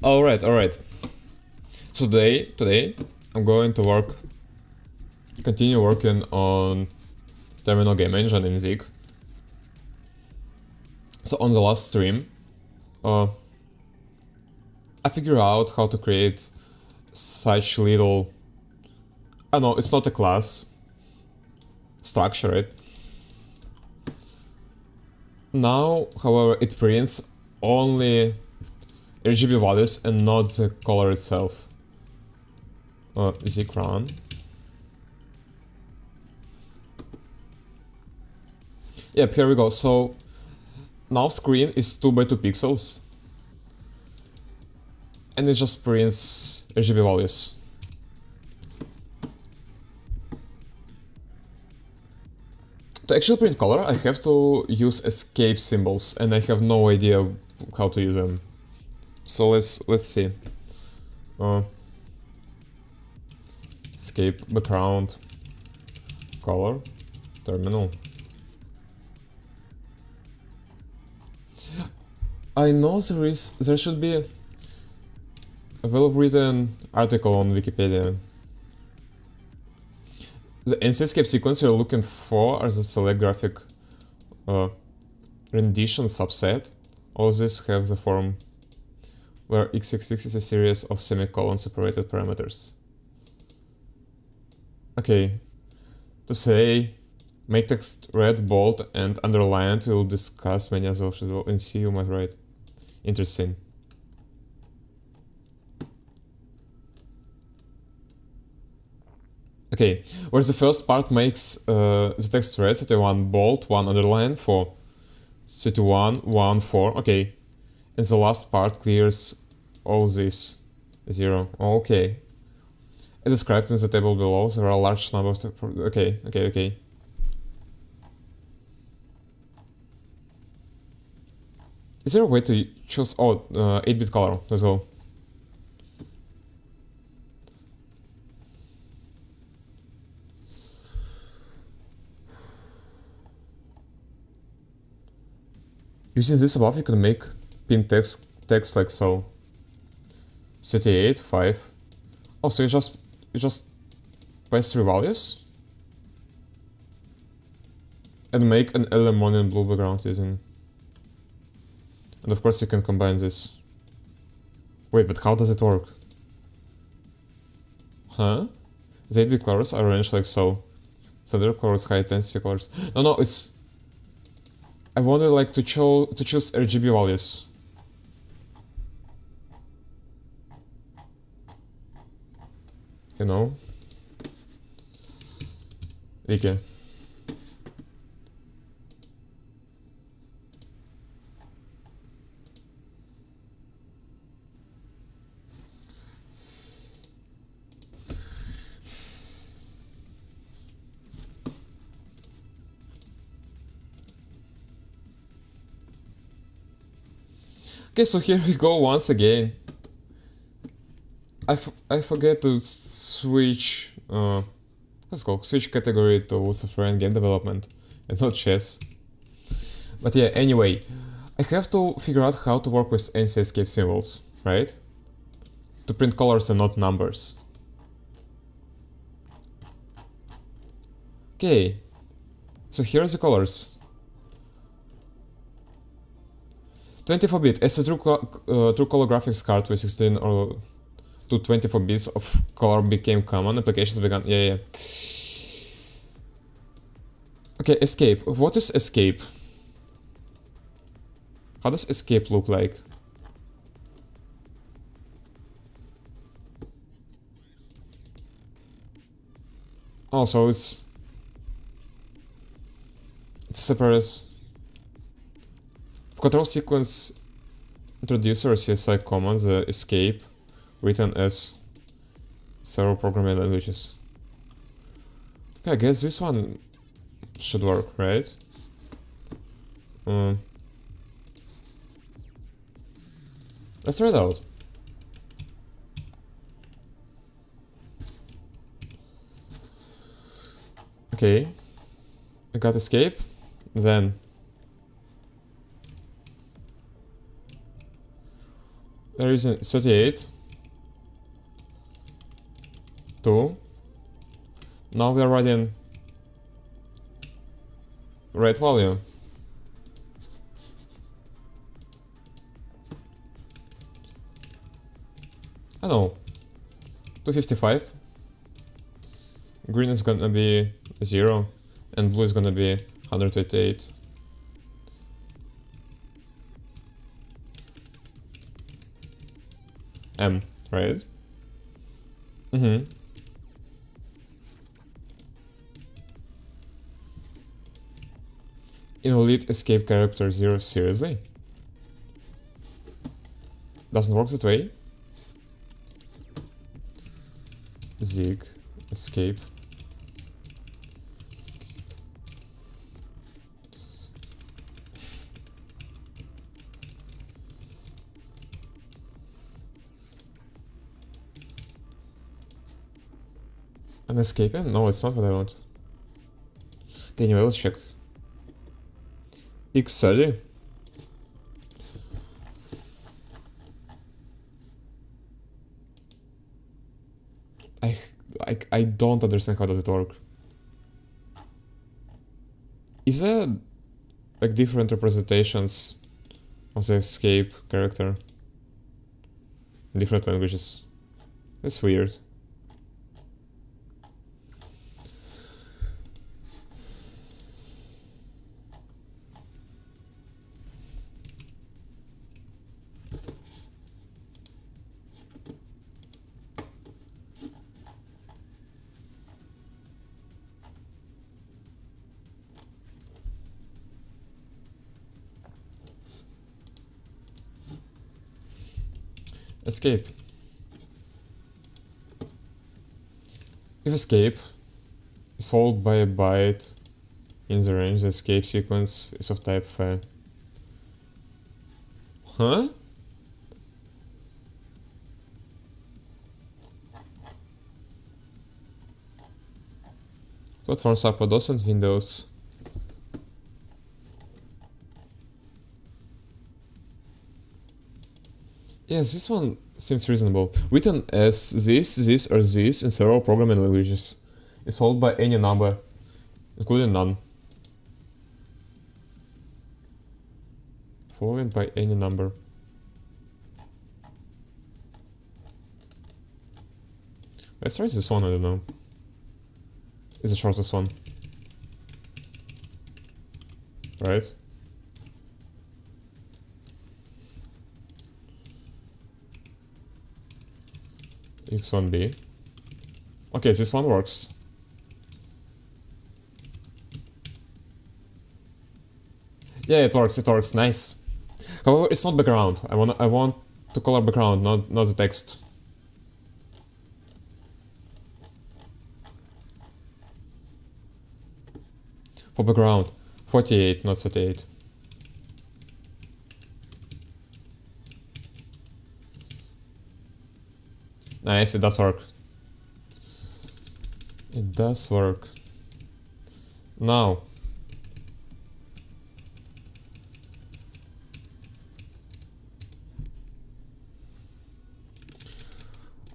Alright. Today I'm going to continue working on terminal game engine in ZIG. So on the last stream, I figured out how to create such little, I know it's not a class structure, right? Now, however, it prints only RGB values and not the color itself. ZIG run. Yep, here we go. So now screen is 2 by 2 pixels and it just prints RGB values. To actually print color, I have to use escape symbols and I have no idea how to use them. So let's see. Escape background color terminal. I know there should be a well-written article on Wikipedia. The NC escape sequence you're looking for are the select graphic rendition subset. All of these have the form where x66 is a series of semicolon separated parameters. Okay, to say make text red, bold, and underlined, we'll discuss many other options. And see, you might write. Interesting. Okay, where the first part makes the text red, 31 bold, 1 underline for 31, 1, 4. Okay, and the last part clears all this 0. Okay. As described in the table below, there are a large number of... Okay. Is there a way to choose... 8-bit color. Let's go. Using this above, you can make pin text like so. 38, 5. Oh, so you just pass 3 values and make an lemon and blue background using. And of course you can combine this. Wait, but how does it work? Huh? The 8-bit colors are arranged like so. Standard colors, high intensity colors. No, it's... I wanted like to choose RGB values. You know? Okay. Okay, so here we go once again. I forget to switch switch category to software and game development and not chess. But yeah, anyway, I have to figure out how to work with NC escape symbols, right? To print colors and not numbers. Okay, so here's the colors. 24-bit, as a true color graphics card with 16 or to 24 bits of color became common, applications began... Yeah. Okay, escape. What is escape? How does escape look like? Oh, so it's separate. For control sequence introducer CSI command, the escape written as several programming languages. Okay, I guess this one should work, right? Let's try it out. Okay, I got escape, then There is a 38. 2. Now we are writing right value. I know. 255. Green is gonna be 0 and blue is gonna be 188. M, right? Mm-hmm. Invalid escape character 0, seriously? Doesn't work that way? ZIG escape. An escaping? No, it's not what I want. Okay, anyway, let's check. X30. I don't understand how does it work. Is there like different representations of the escape character in different languages? That's weird. Escape. If escape is followed by a byte in the range, the escape sequence is of type file. Huh? Platform support DOS and Windows. Yes, this one seems reasonable. Written as this, or this in several programming languages. Is followed by any number, including none. Followed by any number. Let's try this one, I don't know. It's the shortest one. Right? X1B. Okay, this one works. Yeah, it works, nice. However, it's not background. I want to color background, not the text. For background, 48, not 38. Nice, it does work. It does work. Now.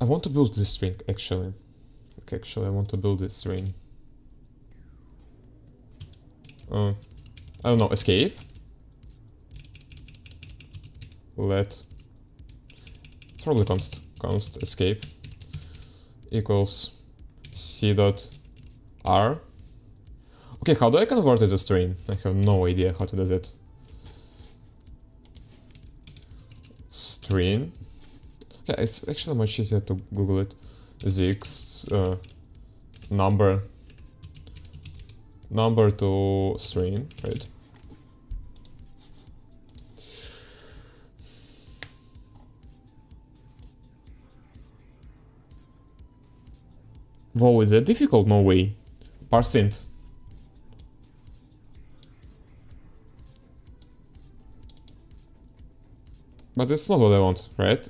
I want to build this string, actually. Okay, actually, I want to build this string. I don't know, escape. Let. It's probably const escape equals c dot r. Okay, how do I convert it to string? I have no idea how to do that. String. Yeah, it's actually much easier to Google it. ZIG number to string, right? Whoa, is that difficult? No way. Parse int. But it's not what I want, right?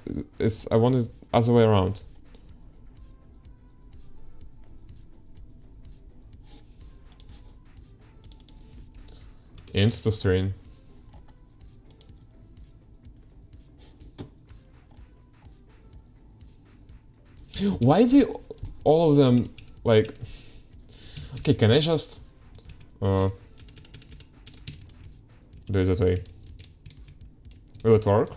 I want it other way around. Int to string. Why do all of them like? Okay, can I just do it that way? Will it work?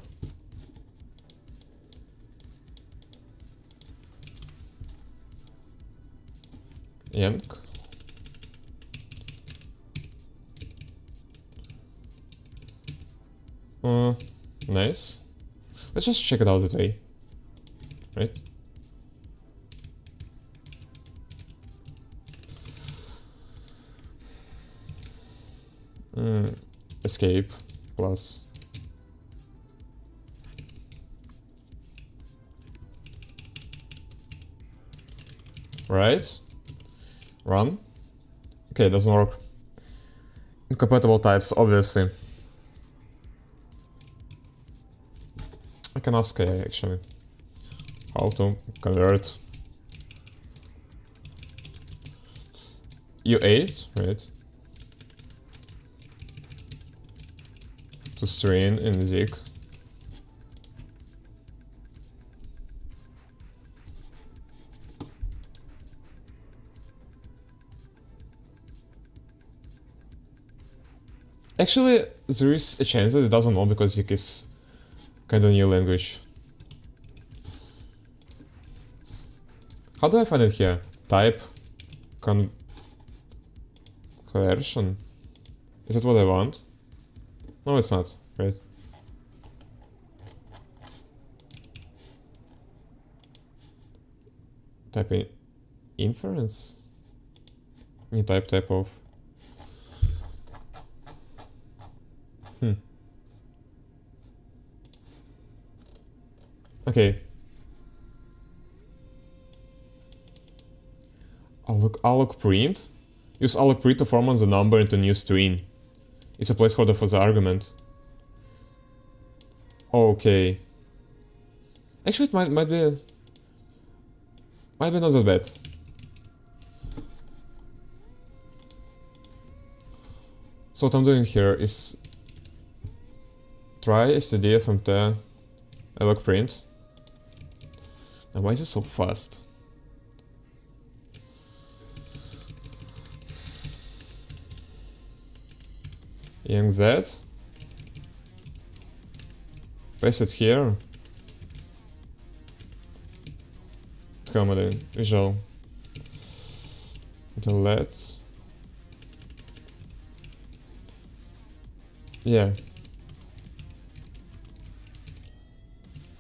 Yank. Nice. Let's just check it out that way. Right? Escape plus. Right? Run. Okay, it doesn't work. Incompatible types, obviously. I can ask AI actually how to convert U8, right, to string in ZIG. Actually, there is a chance that it doesn't know because ZIG is kind of new language. How do I find it here? Type conversion. Is that what I want? No, it's not, right? Type in inference? You type of. Okay. Alloc print. Use alloc print to format the number into new string. It's a placeholder for the argument. Okay. Actually, it might be not that bad. So what I'm doing here is try stdfmt alloc print. And why is it so fast? Yank that. Paste it here. What am I doing? Visual. Delete. Yeah.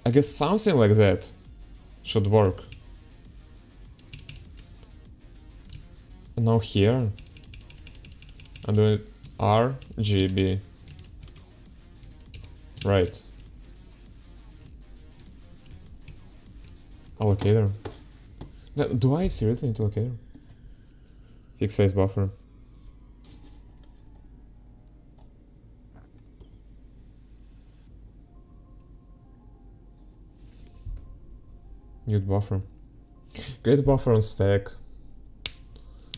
I guess something like that should work. And now here, I'm doing RGB. Right. Allocator. Do I seriously need allocator? Fixed size buffer. Mute buffer. Create buffer on stack.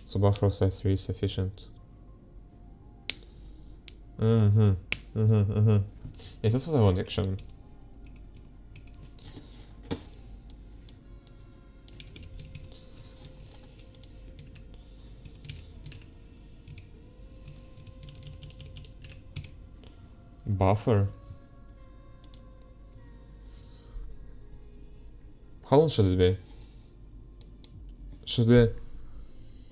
So buffer of size 3 is sufficient. Yes, that's what I want actually. Buffer. How long should it be? Should be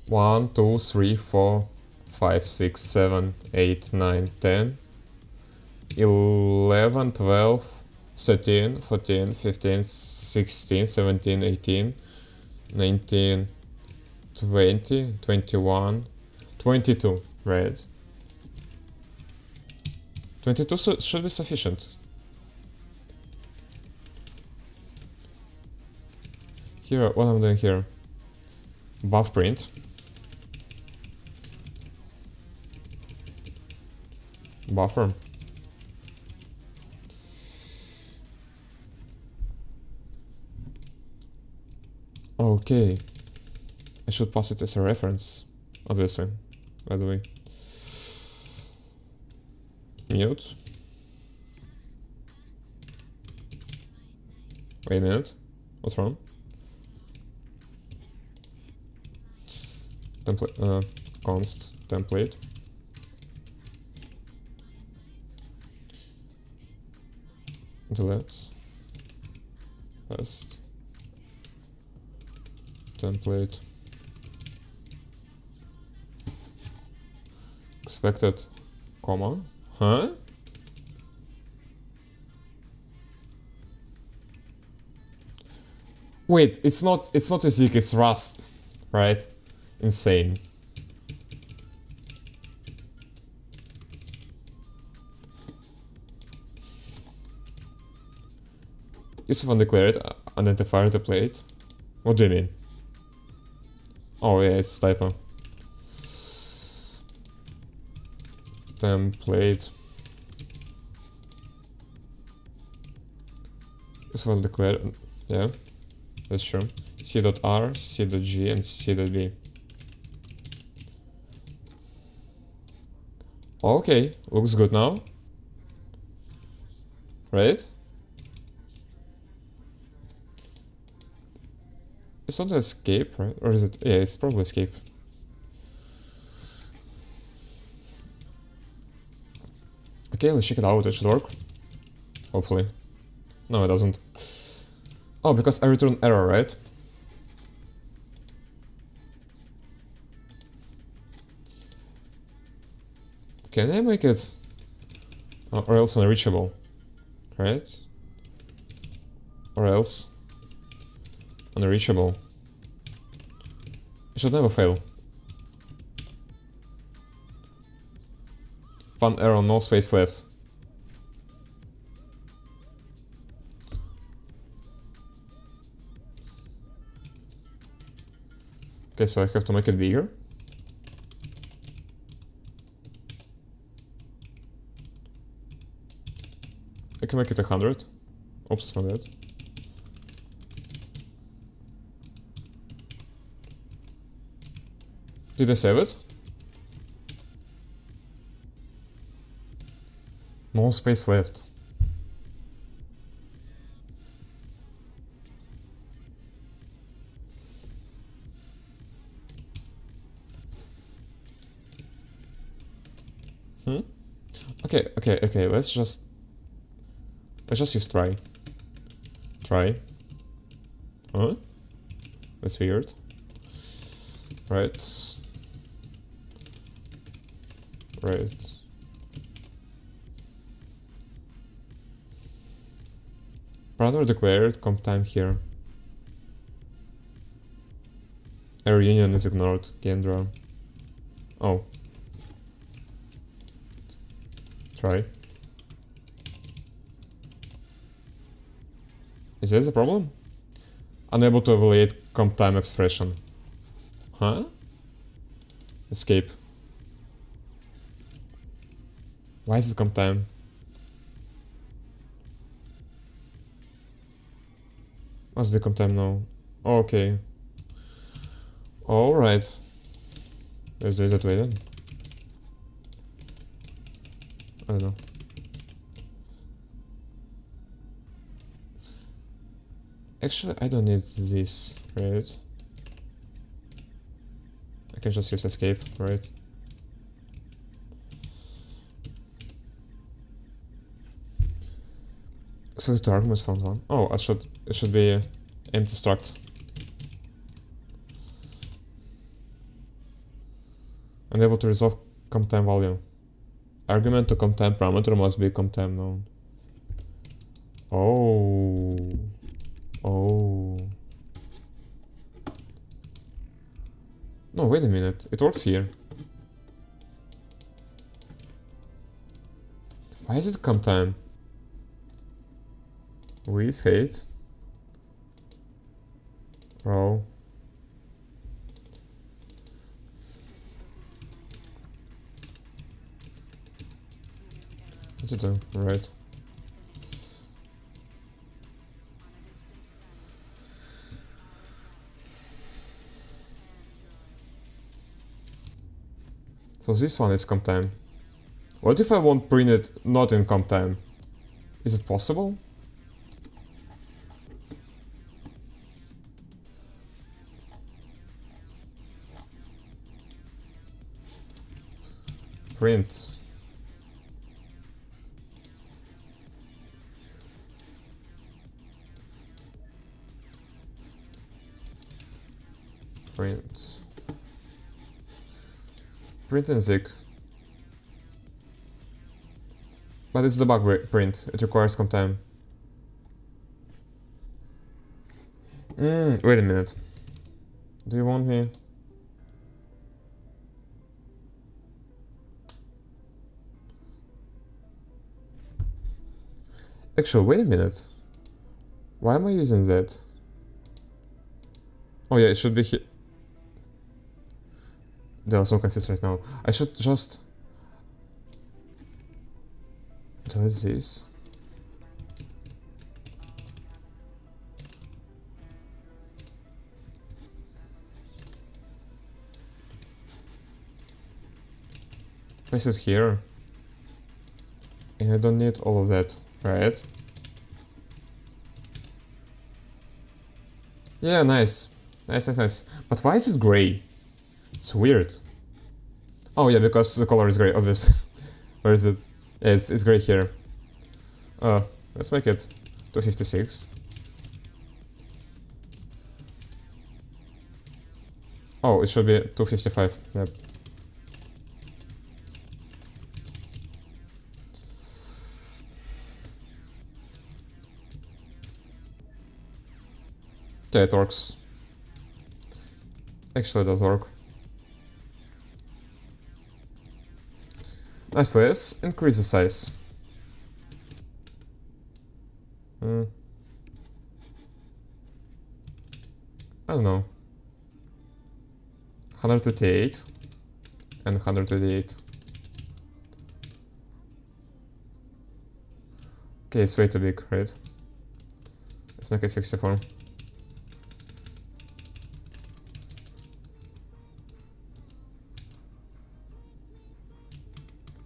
1, 2, 3, 4, 5, 6, 7, 8, 9, 10, 11, 12, 13, 14, 15, 16, 17, 18, 19, 20, 21, 22, right? 22 should be sufficient. Here, what I'm doing here, buff print, buffer, okay, I should pass it as a reference, obviously, by the way. Mute. Wait a minute, what's wrong? template, const template. Delete. Paste. Template. Expected, comma. Huh? Wait, it's not a ZIG, it's Rust, right? Insane. Use of undeclared identifier template. What do you mean? Oh yeah, it's typo. Template. Use of undeclared. Yeah, that's true. C.R, C.G, and C.B. Okay, looks good now. Right? It's not escape, right? Or is it? Yeah, it's probably escape. Okay, let's check it out. It should work. Hopefully. No, it doesn't. Oh, because I return error, right? Can I make it... or else unreachable, right? Or else... unreachable. It should never fail. Fun error, no space left. Okay, so I have to make it bigger. I can make it 100. Oops, my bad. Did I save it? No space left. Okay, let's just use try. Try. Huh? That's weird. Right. Parameter declared, comp time here. Error union is ignored, Gendra. Oh. Try. Is this the problem? Unable to evaluate comp time expression. Huh? Escape. Why is it comp time? Must be comp time now. Okay. Alright. Let's do it that way then. I don't know. Actually, I don't need this, right? I can just use escape, right? So the arguments found one. Oh, it should be empty struct. Unable to resolve comp time value. Argument to comp time parameter must be comp time known. Oh. Oh. No, wait a minute. It works here. Why is it comp time? We hate. Row. What to do? Right. So this one is comp time. What if I want print it not in comp time? Is it possible? Print. Print. Print in ZIG. But it's debug print. It requires some time. Wait a minute. Do you want me? Actually, wait a minute. Why am I using that? Oh yeah, it should be here. There are some confused right now. I should just delete this. Place it here. And I don't need all of that, right? Yeah, nice. Nice. But why is it gray? It's weird. Oh yeah, because the color is gray, obviously. Where is it? Yeah, it's gray here. Let's make it 256. Oh, it should be 255. Yep. Okay, it works. Actually, it does work. Nice, let's increase the size. I don't know. 128 and 128. Okay, it's way too big, right? Let's make it 64.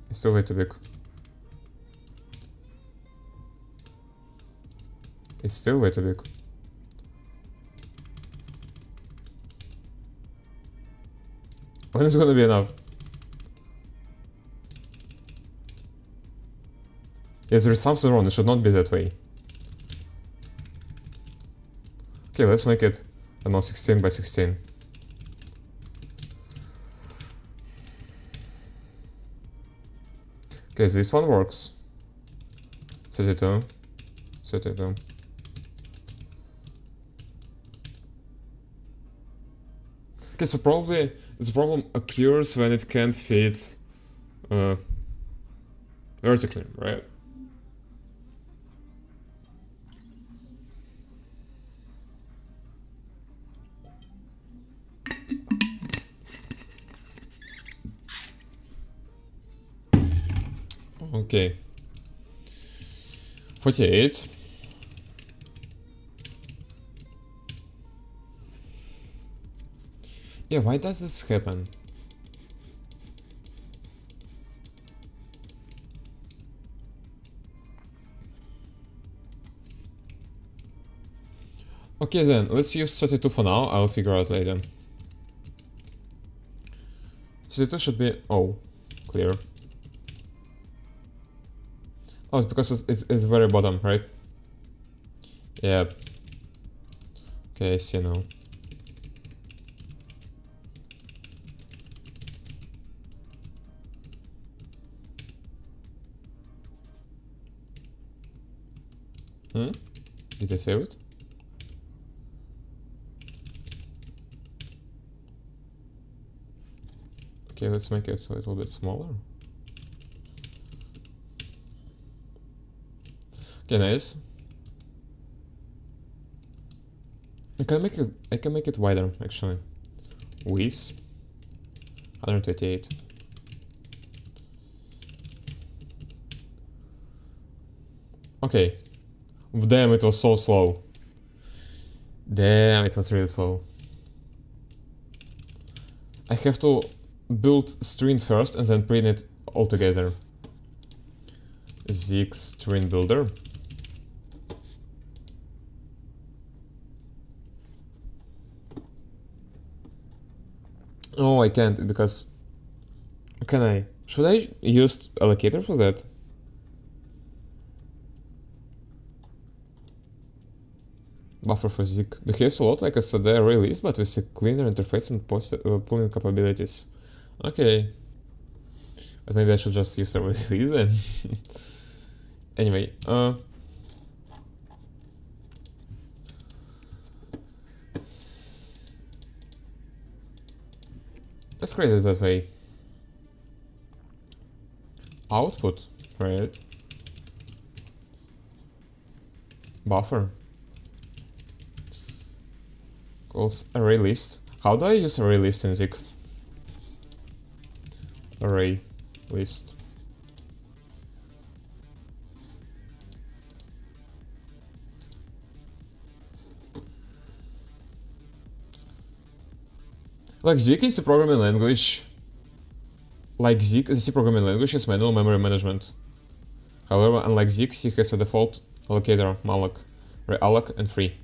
It's still way too big. It's still way too big. When is it gonna be enough? Yes, there's something wrong, it should not be that way. Okay, let's make it, I don't know, 16 by 16. Okay, this one works. 32. 32. Okay, so probably the problem occurs when it can't fit vertically, right? Okay. 48. Yeah, why does this happen? Okay then, let's use 32 for now, I'll figure out later. 32 should be... oh, clear. Oh, it's because it's very bottom, right? Yeah. Okay, I see now. Did I save it? Okay, let's make it a little bit smaller. Okay, nice. I can make it wider actually. Width 128. Okay. Damn, it was so slow. Damn, it was really slow. I have to build string first and then print it all together. ZIG string builder. Oh, I can't because... can I? Should I use allocator for that? Buffer for ZIG. Behaves a lot like a SAD array list, but with a cleaner interface and pulling capabilities. Okay. But maybe I should just use array list then. Anyway, let's create it that way. Output, right? Buffer. Calls array list. How do I use array list in ZIG? Array list. Like ZIG is a programming language. Like ZIG, the C programming language is manual memory management. However, unlike ZIG, C has a default allocator, malloc, realloc, and free.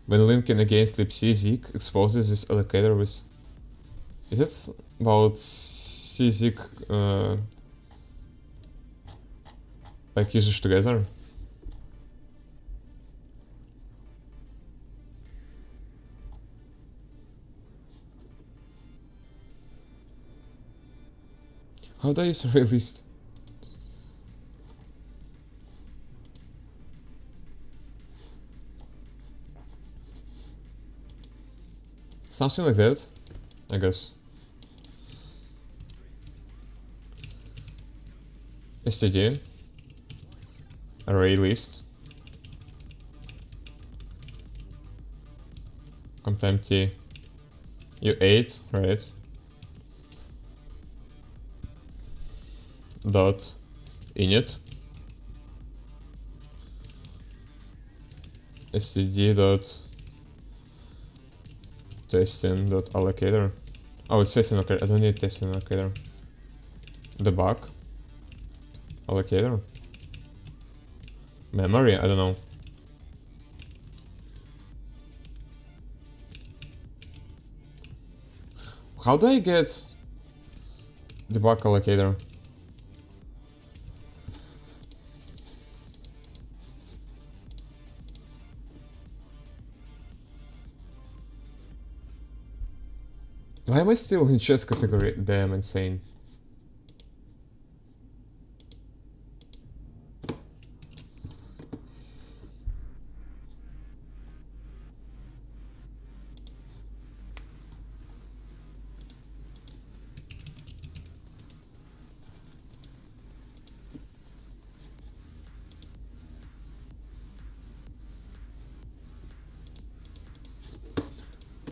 When linking against libc, ZIG exposes this allocator with... Is it about CZIG like usage together? How do I use array list? Something like that, I guess. std array list comp empty u8, right? Dot init std dot testing dot allocator. Oh, it's testing allocator. I don't need testing allocator. Debug allocator. Memory, I don't know. How do I get debug allocator? Why am I still in chess category? Damn, insane.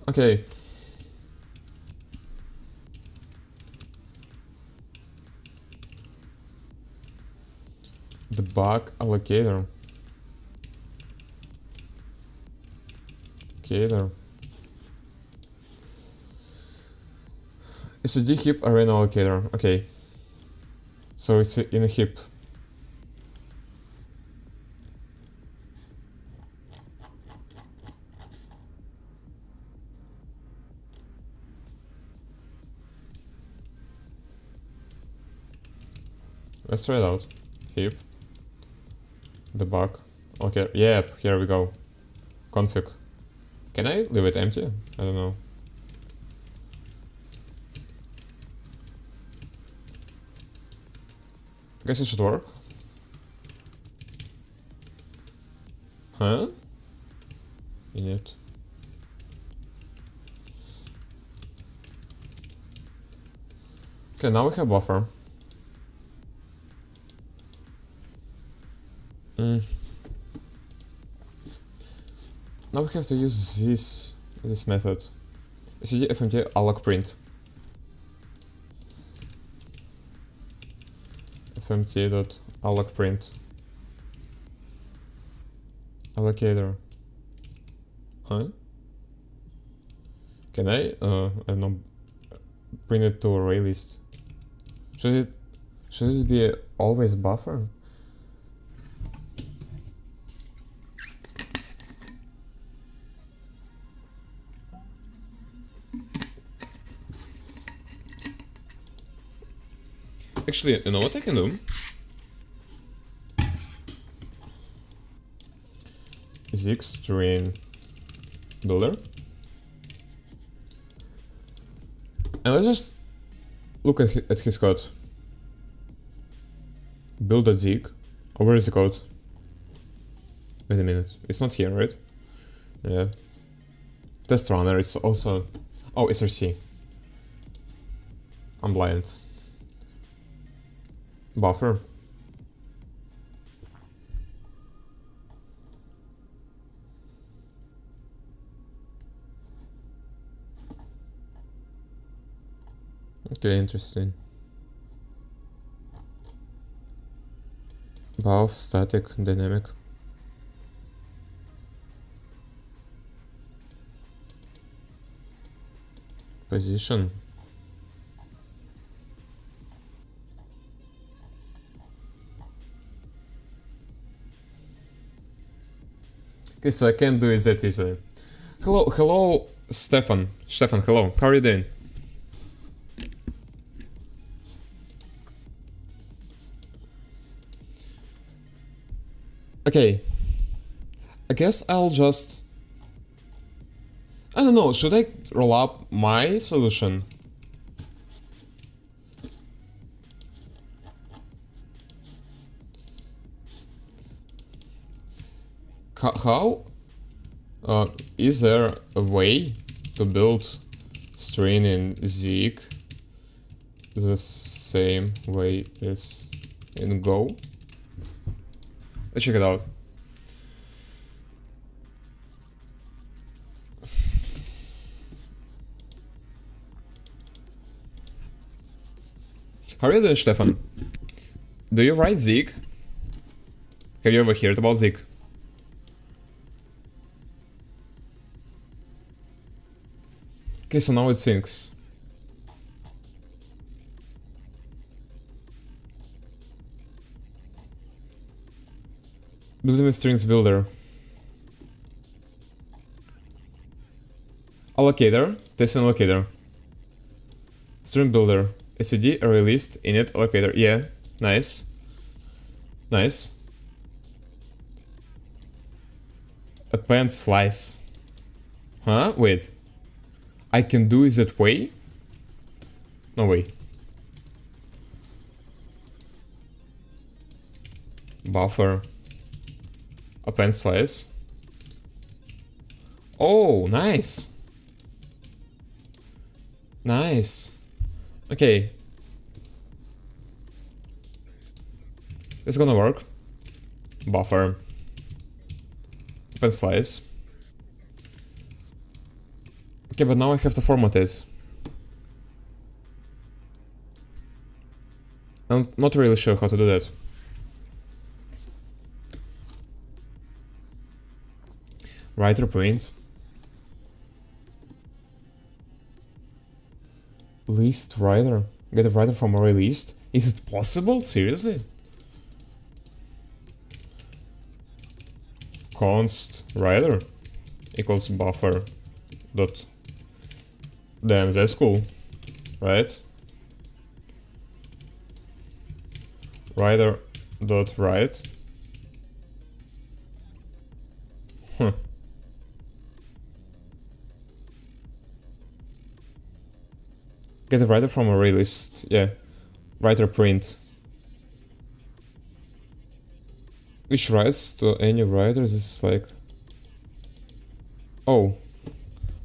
Okay. Debug allocator. Allocator. It's a D heap arena allocator. Okay. So it's in a heap. Let's try it out. Heap. Debug. Okay, yep, here we go. Config. Can I leave it empty? I don't know. I guess it should work. Huh? Init. Okay, now we have buffer. Now we have to use this method. std fmt alloc print. fmt dot alloc print. Allocator. Huh? Can I don't know, bring it to array list? Should it be always buffer? Actually, you know what I can do? ZIG string builder. And let's just look at his code. Build.zig. Oh, where is the code? Wait a minute. It's not here, right? Yeah. Test runner is also... Oh, SRC. I'm blind. Buffer. Okay, interesting. Both static, dynamic. Position. Okay, so I can't do it that easily. Hello, Stefan. Stefan, hello. How are you doing? Okay. I guess I'll just... I don't know, should I roll up my solution? How? Is there a way to build string in ZIG the same way as in Go? Let's check it out. How are you doing, Stefan? Do you write ZIG? Have you ever heard about ZIG? Okay, so now it syncs. Building with strings builder. Allocator, testing allocator. String builder. SCD, array list, init, allocator. Yeah, nice. Nice. Append slice. Huh? Wait. I can do it that way? No way. Buffer. Append slice. Oh, nice. Nice. Okay. It's gonna work. Buffer. Append slice. Okay, but now I have to format it. I'm not really sure how to do that. Writer print. List writer. Get a writer from array list. Is it possible? Seriously? Const writer equals buffer dot. Damn, that's cool, right? Writer dot write. Huh. Get a writer from array list. Yeah. Writer print. Which writes to any writer. This is like... Oh.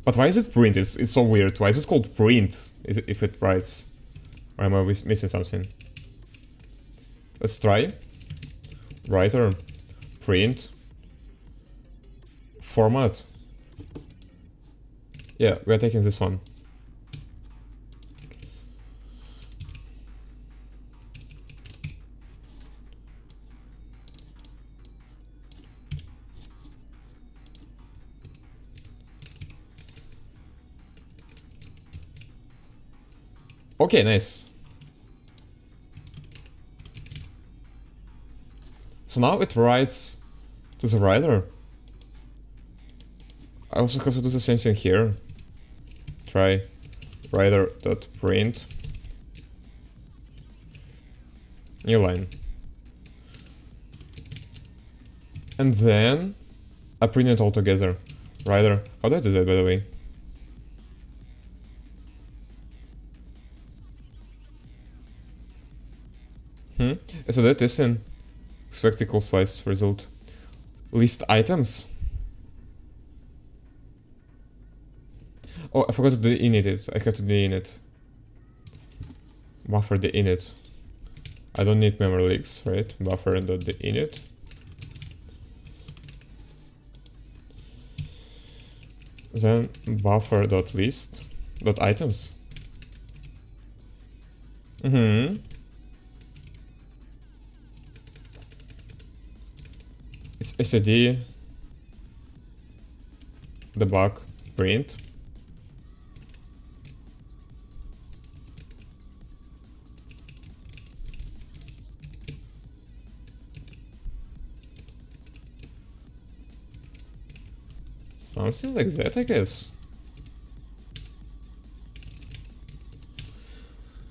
But why is it print? It's so weird. Why is it called print if it writes? Or am I missing something? Let's try. Writer. Print. Format. Yeah, we're taking this one. Okay, nice. So now it writes to the writer. I also have to do the same thing here. Try writer.print. New line. And then I print it all together. Rider. How do I do that, by the way? So that is an spectacle slice result. List items. Oh, I forgot to de-init it. I have to de-init. Buffer de-init. I don't need memory leaks, right? Buffer.de-init. Then buffer.list.items. It's std debug print. Something like that, I guess.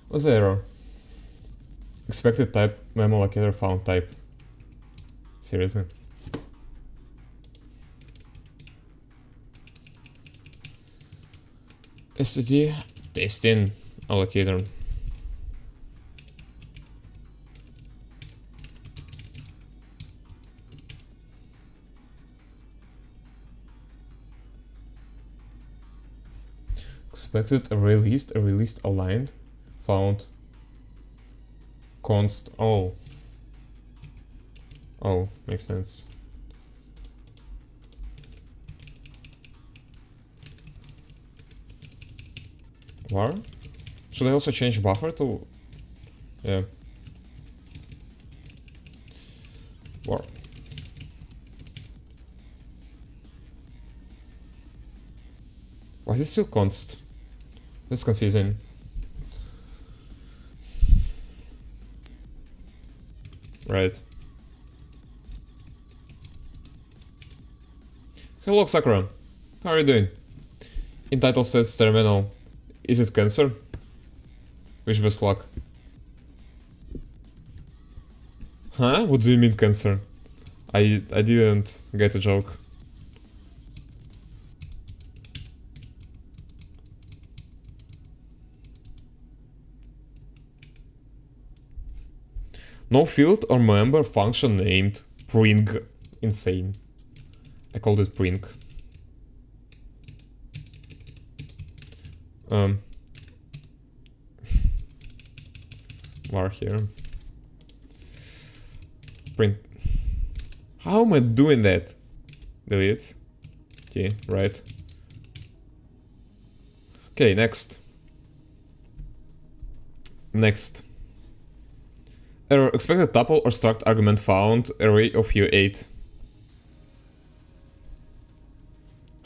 What's the error? Expected type memo locator found type. Seriously? std testing allocator. Expected array list aligned found const. Oh, makes sense. Var? Should I also change buffer to... Yeah. Var. Why is it still const? That's confusing. Right. Hello, Sakura. How are you doing? In title stats terminal. Is it cancer? Wish best luck. Huh? What do you mean cancer? I didn't get a joke. No field or member function named pring. Insane. I called it pring. Var here. Print. How am I doing that? Delete. Okay, right. Okay, next. Error, expected tuple or struct argument found, array of U8.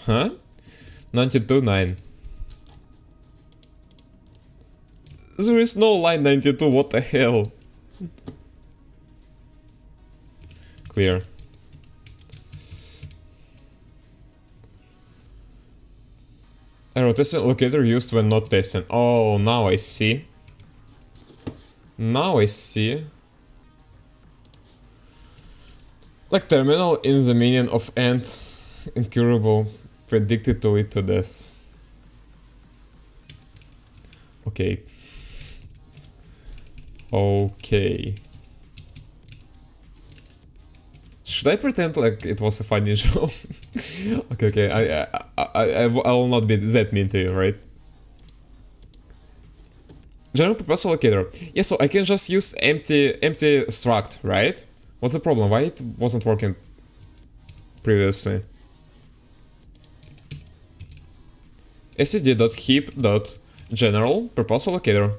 Huh? 92.9. There is no line 92, what the hell? Clear. Error, testing locator used when not testing. Oh, now I see. Now I see. Like terminal in the meaning of end incurable predicted to lead to this. Okay. Okay. Should I pretend like it was a funny joke? Okay. I will not be that mean to you, right? General purpose allocator. Yeah, so I can just use empty struct, right? What's the problem? Why it wasn't working previously? std.heap.general purpose allocator.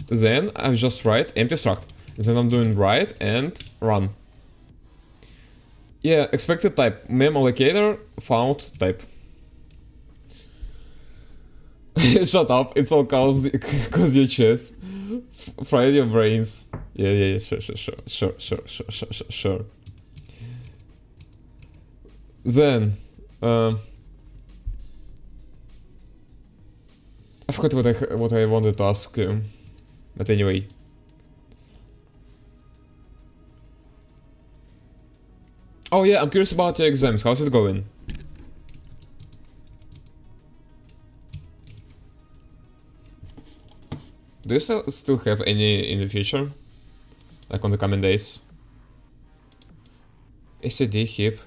Then I just write empty struct. Then I'm doing write and run. Yeah, expected type mem allocator found type. Shut up, it's all cause your chest. Fried your brains. Yeah, sure. Then, I forgot what I wanted to ask you. But anyway. Oh yeah, I'm curious about your exams. How's it going? Do you still have any in the future? Like on the coming days? ACD, heap,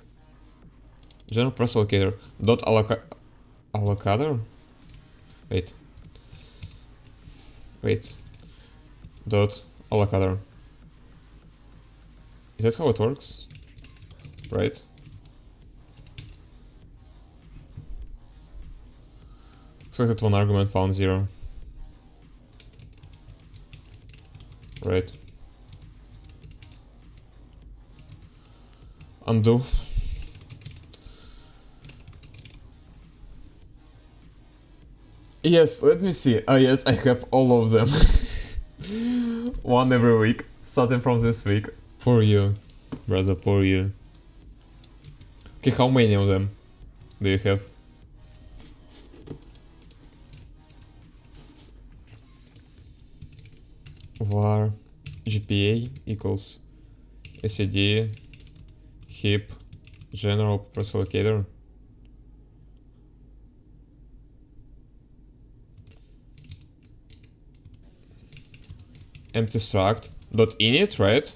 general press allocator, dot allocator? Wait. Wait. Dot allocator. Is that how it works? Right? Selected one argument, found 0. Right. Undo. Yes, let me see. Oh yes, I have all of them. One every week, starting from this week. For you, brother, for you. Okay, how many of them do you have? Var GPA equals SAD heap general press allocator. Empty struct dot init, right?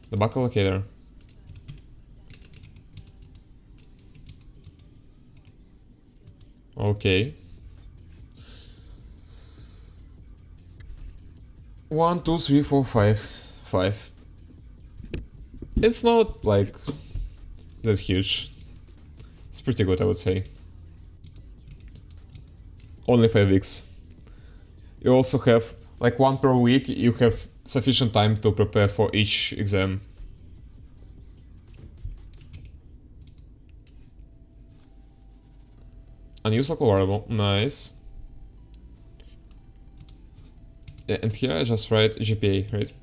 The back allocator. Okay. 1, 2, 3, 4, 5. 5. It's not like that huge. It's pretty good, I would say. Only 5 weeks. You also have like 1 per week. You have sufficient time to prepare for each exam. Unused local variable, nice. Yeah, and here I just write GPA, right?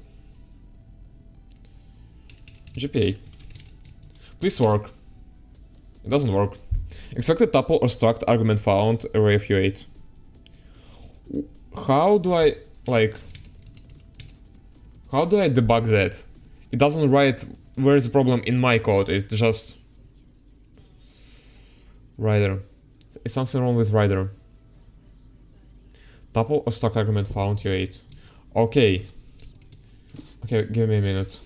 GPA. Please work. It doesn't work. Expected tuple or struct argument found, array of U8. How do I debug that? It doesn't write where is the problem in my code, it just... Rider. Is something wrong with rider? Tuple or struct argument found U8. Okay. Okay, give me a minute.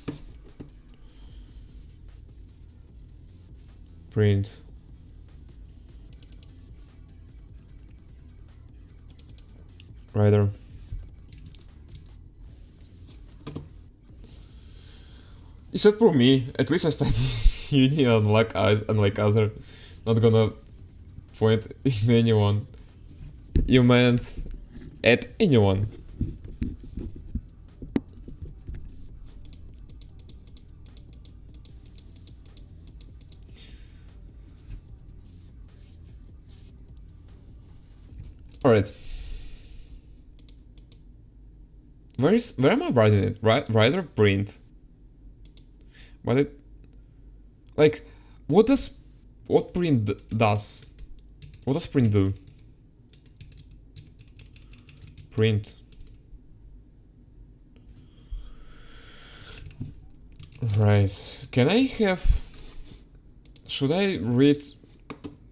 Print. Rider. You should prove me. At least I study uni, unlike other. Not gonna point in anyone. You meant at anyone. Alright. Where am I writing it? Writer print. But it, like, what print does? What does print do? Print. Right. Can I have? Should I read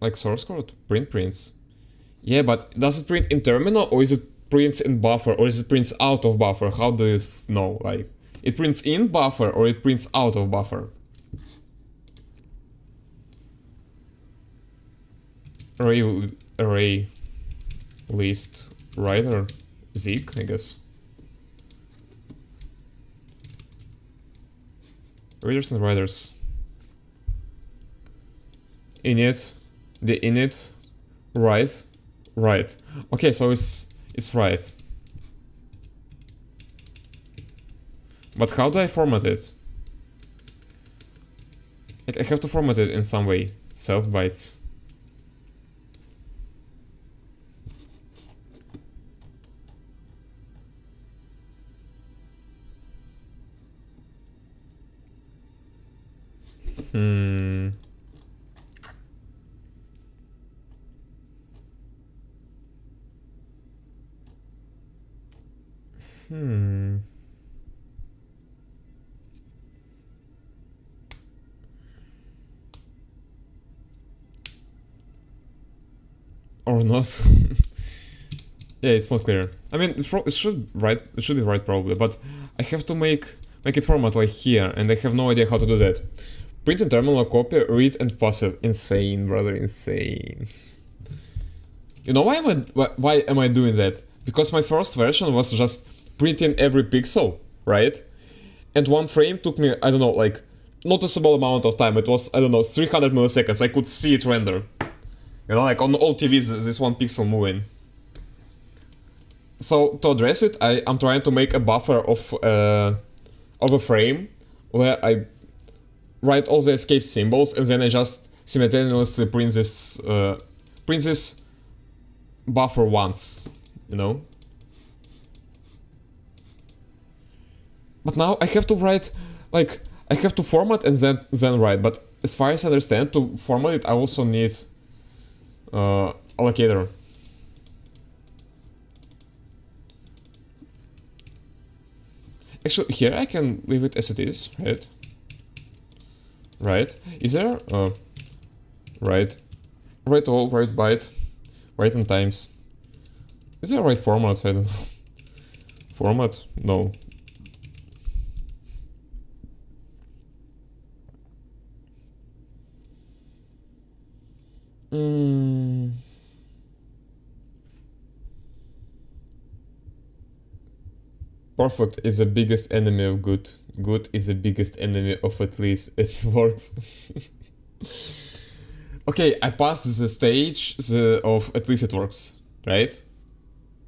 like source code? Print prints. Yeah, but does it print in terminal or is it prints in buffer or is it prints out of buffer? How do you know? Like, it prints in buffer or it prints out of buffer? Array list writer ZIG, I guess. Readers and writers. Init, the init, write, write. Okay, so it's right. But how do I format it? Like, I have to format it in some way. Self bytes. Hmm. or not. Yeah, it's not clear. I mean, it should be right probably, but I have to make it format like here, and I have no idea how to do that. Print in terminal, copy, read, and pass it. Insane, brother, insane. You know why am I doing that? Because my first version was just printing every pixel, right? And one frame took me, I don't know, like noticeable amount of time. It was, I don't know, 300 milliseconds. I could see it render. You know, like on all TVs, this one pixel moving. So to address it, I'm trying to make a buffer of a frame where I write all the escape symbols, and then I just simultaneously print this buffer once, you know. But now I have to write, like, I have to format and then write. But as far as I understand, to format it, I also need allocator. Actually, here I can leave it as it is, right? Right. Is there right all, right byte, right in times? Is there a right format? I don't know. Format? No. Perfect is the biggest enemy of good. Good is the biggest enemy of at least. It works. Okay, I passed the stage of at least it works, right?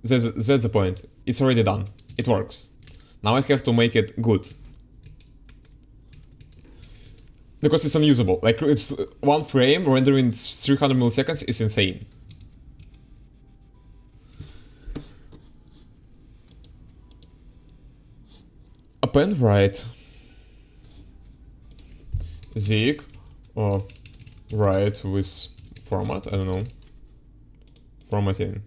That's the point. It's already done. It works. Now I have to make it good. Because it's unusable. Like, it's one frame rendering 300 milliseconds is insane. Append write ZIG or write with format, I don't know. Formatting.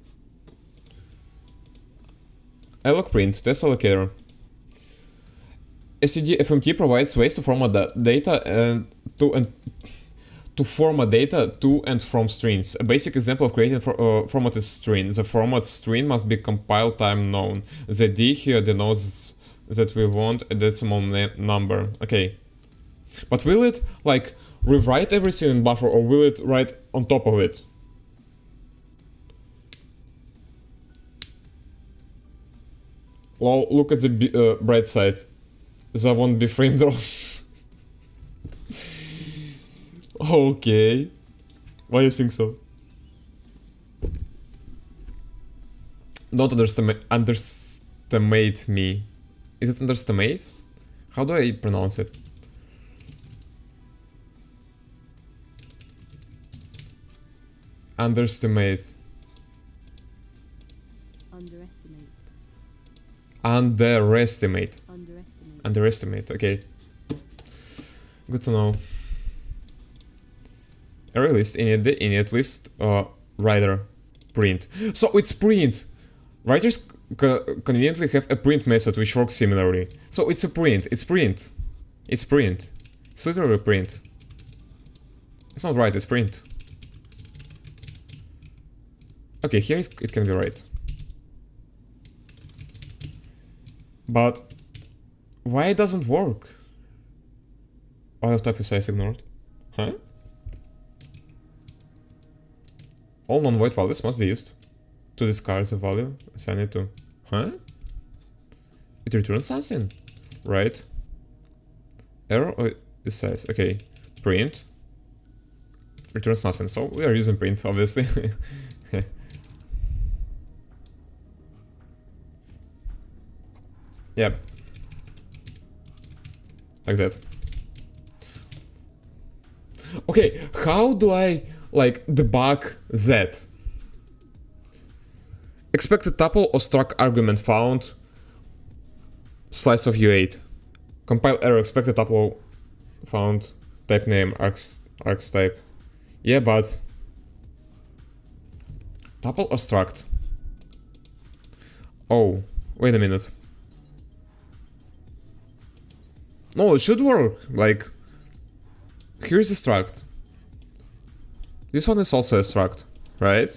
Alloc print, test allocator. SCD FMT provides ways to format the data to format data to and from strings. A basic example of creating formatted string. The format string must be compile time known. The D here denotes that we want a decimal number. Okay. But will it, like, rewrite everything in buffer, or will it write on top of it? Well, look at the bright side. There won't be frame drops. Okay. Why do you think so? Don't underestimate me. Is it underestimate? How do I pronounce it? Underestimate. Underestimate. Underestimate. Underestimate. Underestimate, okay. Good to know. Array list, init list, writer, print. So it's print! Writers conveniently have a print method which works similarly. So it's a print, it's print. It's print. It's literally print. It's not right, it's print. Okay, here it can be right. But why it doesn't work? All of type is size ignored. Huh? All non-void values must be used to discard the value, assign it to. Huh? It returns something, right? Error or size? Okay, print returns nothing. So we are using print, obviously. Yep. Like that. Okay, how do I, like, debug that? Expected tuple or struct argument found. Slice of U8. Compile error, expected tuple found. Type name, args type. Yeah, but tuple or struct? Oh, wait a minute. No, it should work. Like, here's the struct. This one is also a struct, right?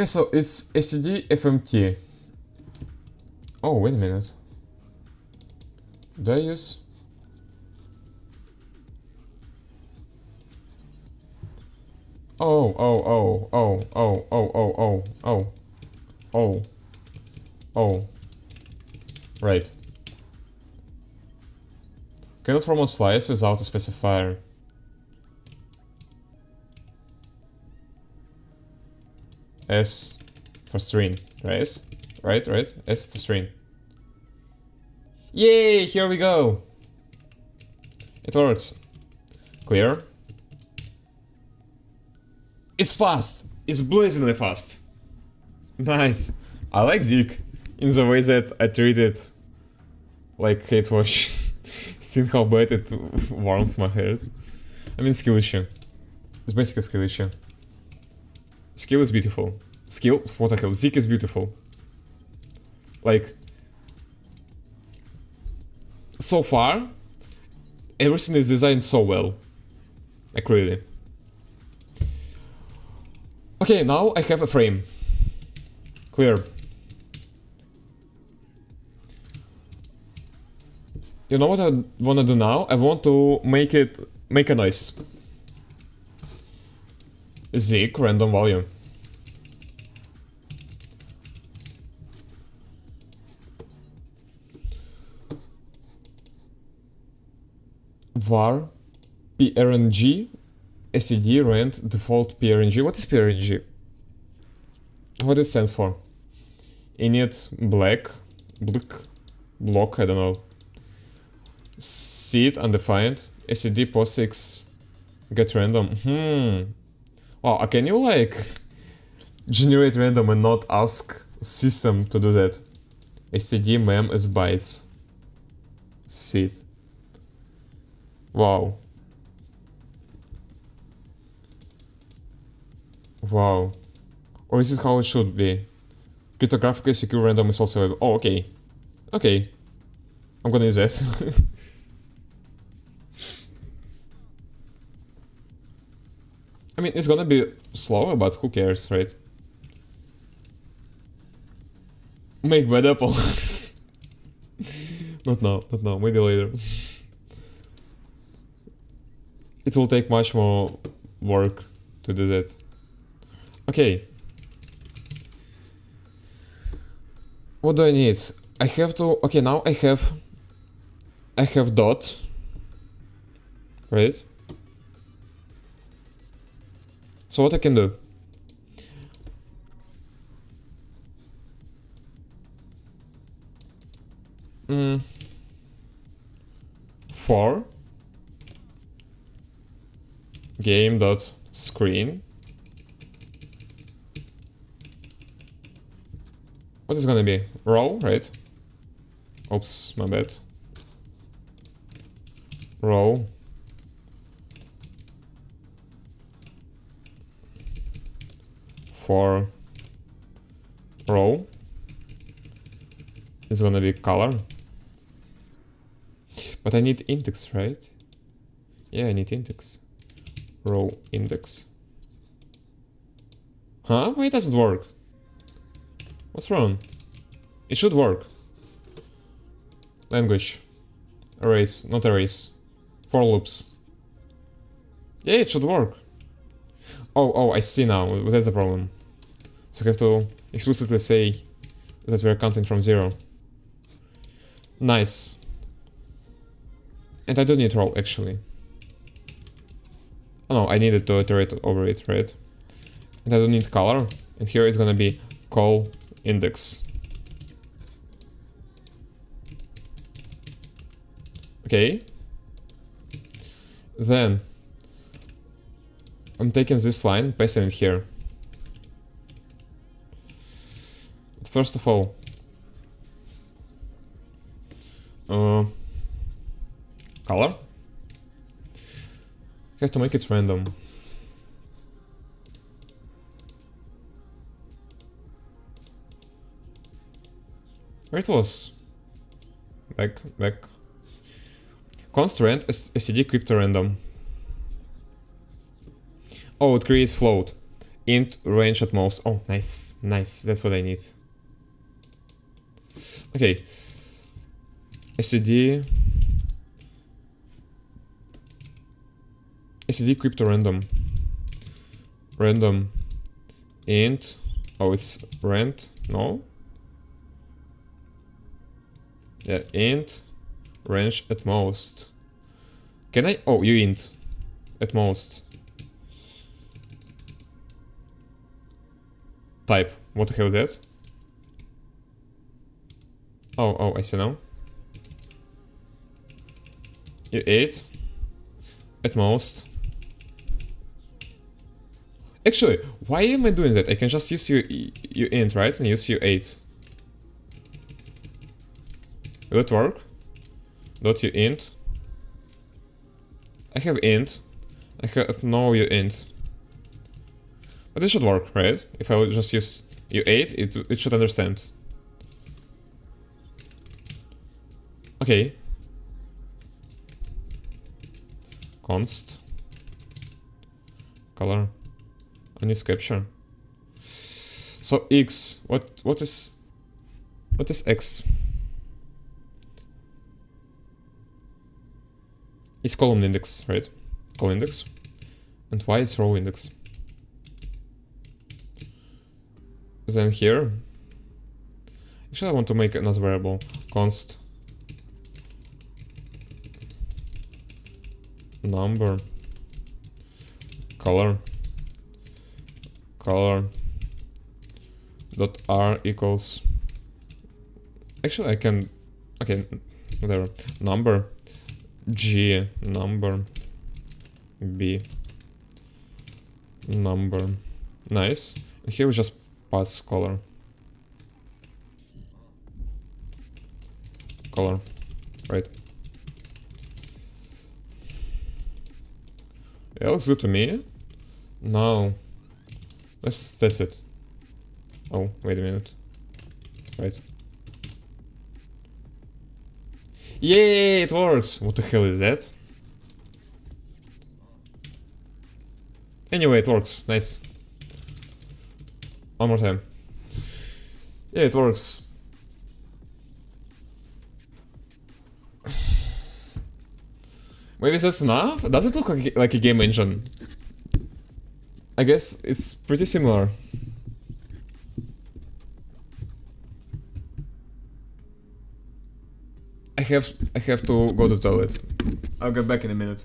Okay, so it's STD FMT. Oh, wait a minute. Do I use? Oh. Right. Cannot form a slice without a specifier. S for string, right? Right. S for string. Yay! Here we go. It works. Clear. It's fast. It's blazingly fast. Nice. I like ZIG in the way that I treat it like hate wash. See how bad it warms my head. I mean, skill issue. It's basically a skill issue. Skill is beautiful. Skill? What the hell? ZIG is beautiful. Like, so far, everything is designed so well. Like, really. Okay, now I have a frame. Clear. You know what I wanna do now? I want to make a noise. ZIG random volume. var prng std rand default prng. What is prng? What it stands for? Init block, I don't know. Seed undefined std POSIX get random. Wow, can you like generate random and not ask system to do that? std mem is bytes. Seed. Wow. Wow. Or is it how it should be? Cryptographically secure random is also available. Oh, okay. Okay. I'm gonna use that. I mean, it's gonna be slower, but who cares, right? Make bad apple. Not now, maybe later. It will take much more work to do that. Okay. What do I need? I have to... Okay, now I have dot. Right? So what I can do? For game.screen. What is gonna be? Row, right? Oops, my bad. Row. For row. It's gonna be color. But I need index, right? Yeah, I need index. Row index. Huh? Why it doesn't work? What's wrong? It should work. Language. Arrays, not arrays. For loops. Yeah, it should work. Oh, I see now. That's the problem. So I have to explicitly say that we're counting from 0. Nice. And I don't need row, actually. Oh no, I needed to iterate over it, right? And I don't need color. And here it's gonna be call index. Okay. Then I'm taking this line, pasting it here. But first of all, color. Have to make it random. Where it was? Back. Constraint std crypto random. Oh, it creates float. int range at most. Oh, nice, nice. That's what I need. Okay. std crypto random int. Oh, it's rand. No. Yeah, int range at most. Can I? Oh, you int at most. Type. What the hell is that? Oh, I see now. You 8 at most. Actually, why am I doing that? I can just use you int, right? And use you 8. Will it work? Dot you int. I have int. I have no you int. But it should work, right? If I would just use u8, it should understand. Okay. Const. Color. I need capture. So x. What is x? It's column index, right? Column index. And y is row index. Then here, actually I want to make another variable, const number color dot r equals, actually I can, okay, whatever, number g, number b, number, nice. And here we just pass color, right? Yeah, looks good to me. Now, let's test it. Oh, wait a minute. Right. Yay, it works! What the hell is that? Anyway, it works. Nice. One more time. Yeah, it works. Maybe that's enough? Does it look like a game engine? I guess it's pretty similar. I have to go to the toilet. I'll get back in a minute.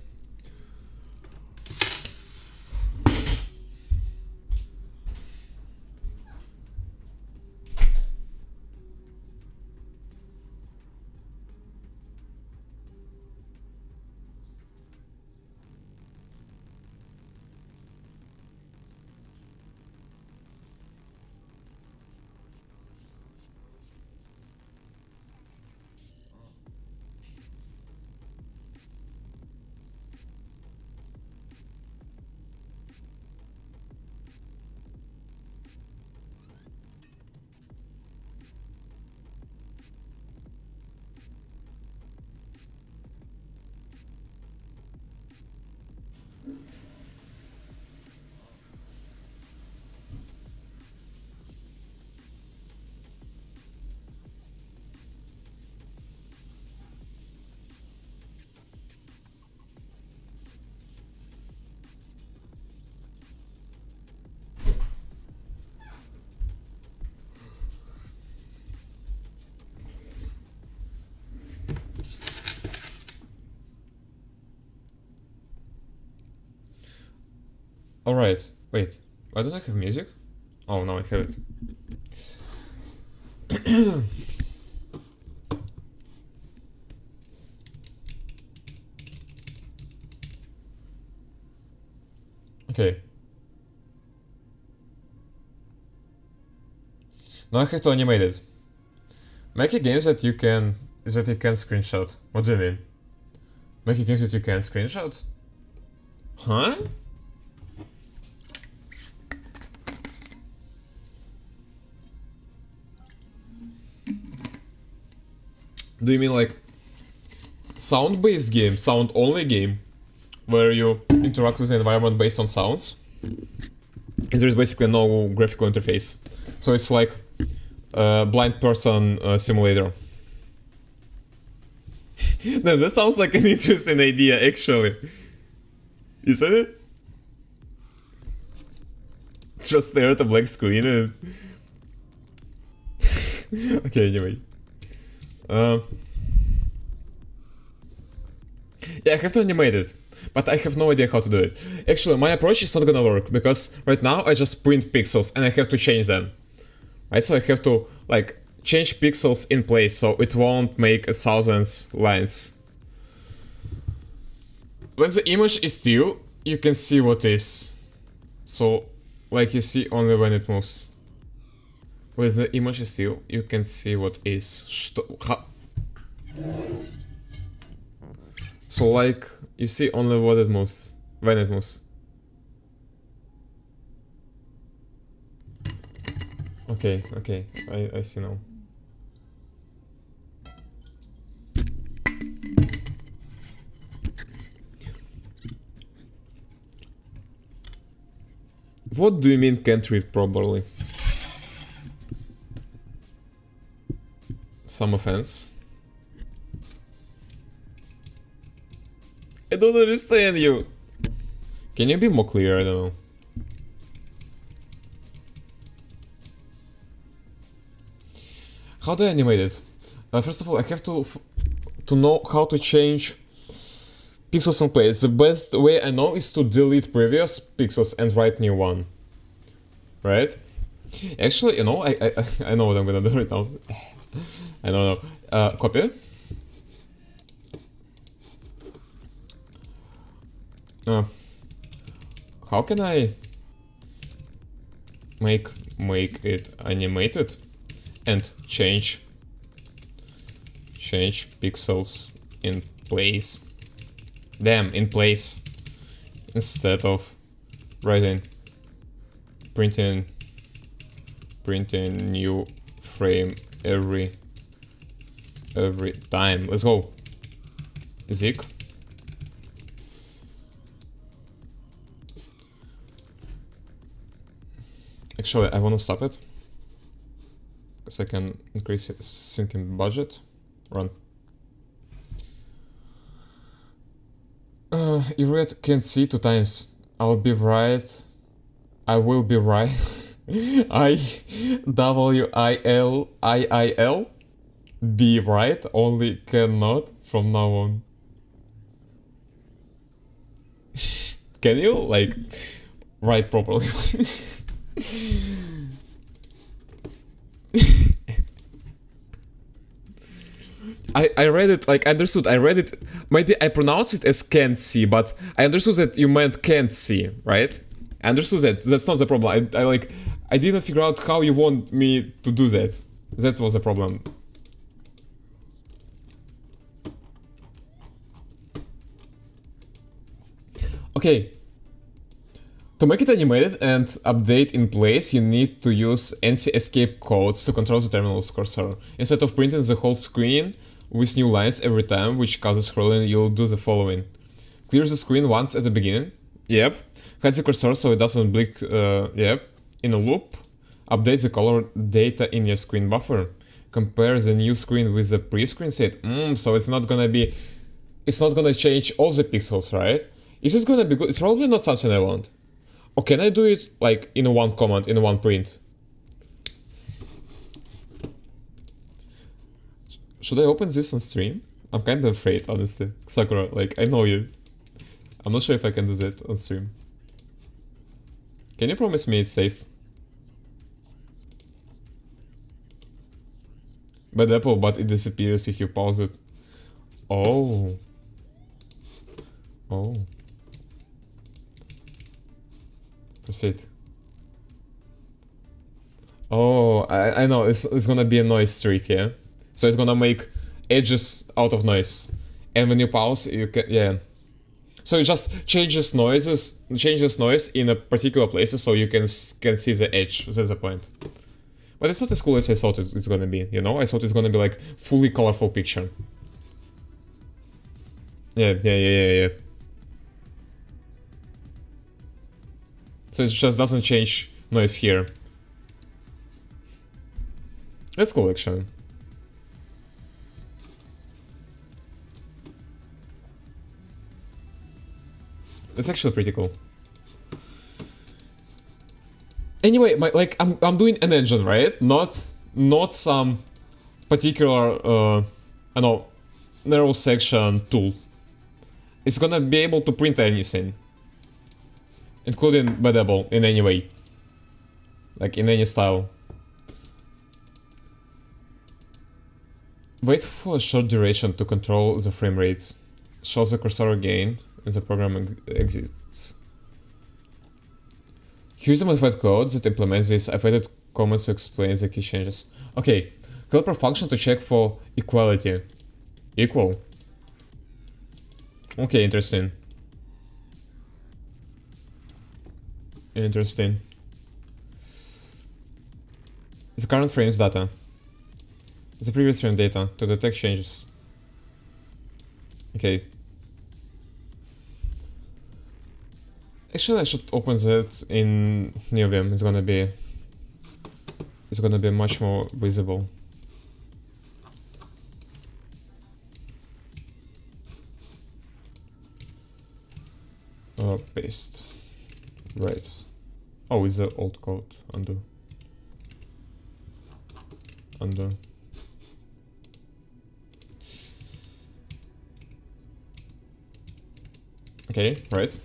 Alright, wait, why don't I have music? Oh, now I have it. Okay. Now I have to animate it. Make a game that you can screenshot. What do you mean? Make a game that you can screenshot? Huh? Do you mean like sound-based game, sound-only game, where you interact with the environment based on sounds? and there's basically no graphical interface. So it's like a blind person simulator. No, that sounds like an interesting idea, actually. Isn't it? Just stare at a black screen and... Okay, anyway. Yeah, I have to animate it, but I have no idea how to do it. Actually, my approach is not gonna work, because right now I just print pixels and I have to change them. Right, so I have to, like, change pixels in place, so it won't make 1,000 lines. When the image is still, you can see what is. So, like, you see only when it moves. When the image is still, you can see what is. So, like, you see only what it moves, when it moves. Okay, okay, I see now. What do you mean can't read properly? Some offense. I don't understand you. Can you be more clear? I don't know. How do I animate it? First of all, I have to know how to change pixels in place. The best way I know is to delete previous pixels and write new one. Right? Actually, you know, I know what I'm gonna do right now. I don't know. Copy. How can I make it animated and change pixels in place? Damn, in place, instead of writing printing new frame every time. Let's go. ZIG. Actually, I wanna stop it, because I can increase syncing budget. Run. You read can't see 2 times. I'll be right. I will be right. IWILIIL. Be right. Only cannot from now on. Can you, like, write properly? I read it, like, I understood, I read it, maybe I pronounced it as can't see, but I understood that you meant can't see, right? I understood that, that's not the problem. I didn't figure out how you want me to do that. That was the problem. Okay. To make it animated and update in place, you need to use ANSI escape codes to control the terminal's cursor. Instead of printing the whole screen with new lines every time, which causes scrolling, you'll do the following. Clear the screen once at the beginning. Yep. Hide the cursor so it doesn't blink. Yep. In a loop. Update the color data in your screen buffer. Compare the new screen with the pre-screen set. So it's not gonna change all the pixels, right? Is it gonna be good? It's probably not something I want. Or can I do it, like, in a one command, in a one print? Should I open this on stream? I'm kinda afraid, honestly. Sakura, like, I know you. I'm not sure if I can do that on stream. Can you promise me it's safe? Bad apple, but it disappears if you pause it. Oh. Oh. Proceed. Oh, I know, it's gonna be a noise trick, yeah? So it's gonna make edges out of noise. And when you pause, you can, yeah. So it just changes noise in a particular places so you can see the edge, that's the point. But it's not as cool as I thought it's gonna be, you know? I thought it's gonna be like fully colorful picture. Yeah. So it just doesn't change noise here. That's cool, actually. It's actually pretty cool. Anyway, I'm doing an engine, right? Not some particular I know, narrow section tool. It's gonna be able to print anything, including biddable in any way, like in any style. Wait for a short duration to control the frame rate. Shows the cursor again and the program exits. Here's the modified code that implements this. I've added comments to explain the key changes. Okay, helper function to check for equality. Equal. Okay, interesting. Interesting. The current frame's data. The previous frame data to detect changes. Okay. Actually, I should open that in NeoVim. It's gonna be much more visible. Paste. Right. Oh, it's the old code. Undo. Undo. Okay, right.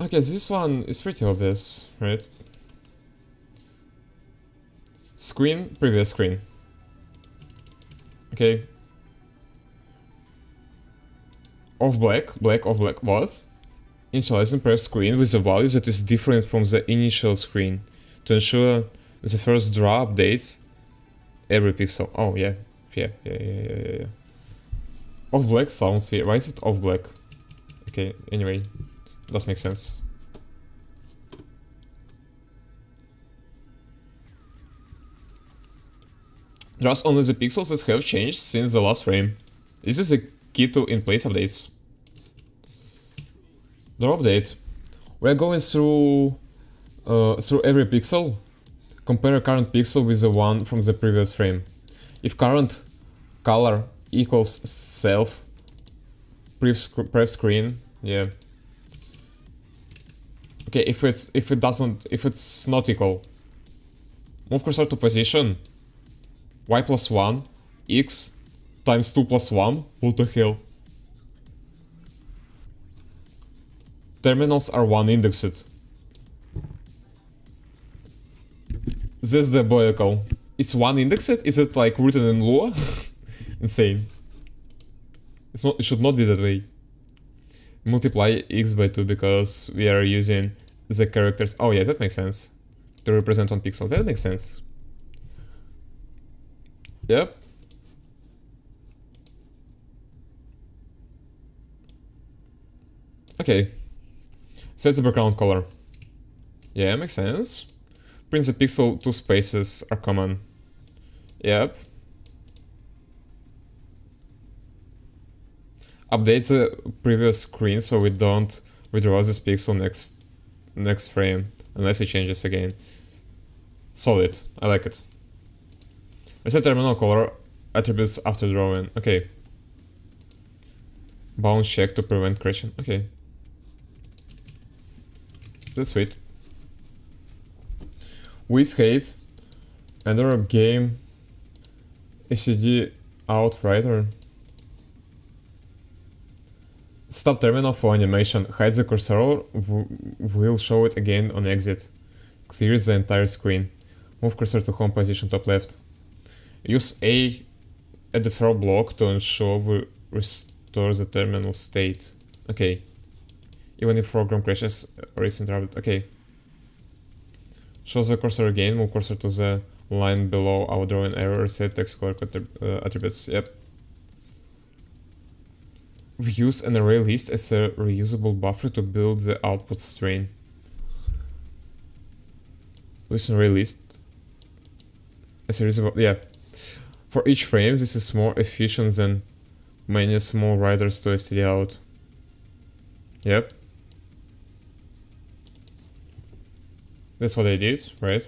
Okay, this one is pretty obvious, right? Screen, previous screen. Okay. Off black, off black, what? Initializing prev screen with a value that is different from the initial screen to ensure the first draw updates every pixel. Oh, yeah. Yeah. Off black sounds weird. Why is it off black? Okay, anyway, does make sense. Draws only the pixels that have changed since the last frame. This is a key to in-place updates. Draw update. We're going through every pixel. Compare current pixel with the one from the previous frame. If current color equals self prev screen, yeah. Okay, if it's not equal, move cursor to position. Y plus 1 x times 2 plus 1. What the hell? Terminals are 1 indexed. This is diabolical. It's 1 indexed? Is it like written in Lua? Insane. It's not. It should not be that way. Multiply x by 2 because we are using the characters. Oh yeah, that makes sense. To represent 1 pixel. That makes sense. Yep. Okay. Set the background color. Yeah, makes sense. Print the pixel 2 spaces are common. Yep. Update the previous screen so we don't redraw this pixel next frame unless it changes again. Solid. I like it. Reset terminal color attributes after drawing. Okay. Bounce check to prevent crashing. Okay. That's sweet. With hate. Enter a game ACD out writer. Stop terminal for animation. Hide the cursor. Will show it again on exit. Clear the entire screen. Move cursor to home position top left. Use A at the throw block to ensure we restore the terminal state. Okay. Even if program crashes or is interrupted. Okay. Show the cursor again. Move cursor to the line below our drawing error. Set text color attributes. Yep. We use an array list as a reusable buffer to build the output string. Use an array list as a reusable. Yeah. For each frame, this is more efficient than many small writers to std out. Yep. That's what I did, right?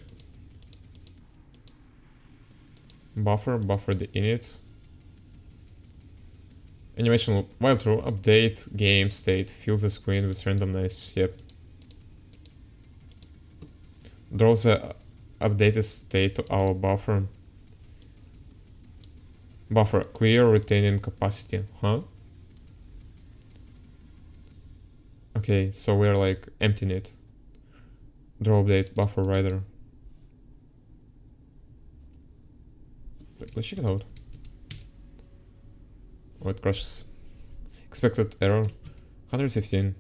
Buffer the init. Animation while true, update game state, fills the screen with randomness, yep. Draws the updated state to our buffer. Buffer, clear retaining capacity, huh? Okay, so we're like emptying it. Draw update, buffer writer. Let's check it out. Oh, it crashes. Expected error 115.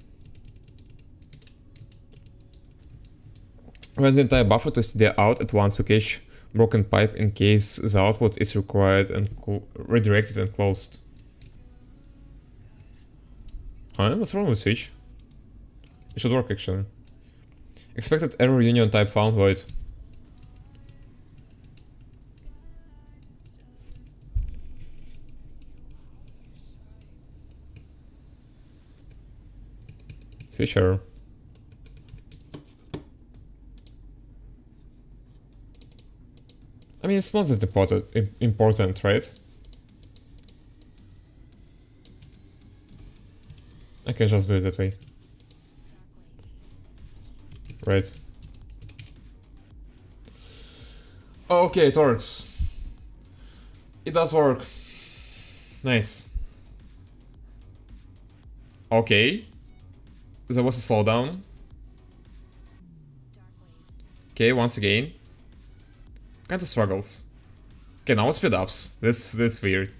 Run the entire buffer to std out at once to cache broken pipe in case the output is required and redirected and closed. Huh? What's wrong with switch? It should work actually. Expected error union type found void. Switch error. I mean, it's not that important, right? I can just do it that way. Right. Okay, it works. It does work. Nice. Okay. There was a slowdown. Okay, once again. Kinda struggles. Okay, now speed ups. That's weird.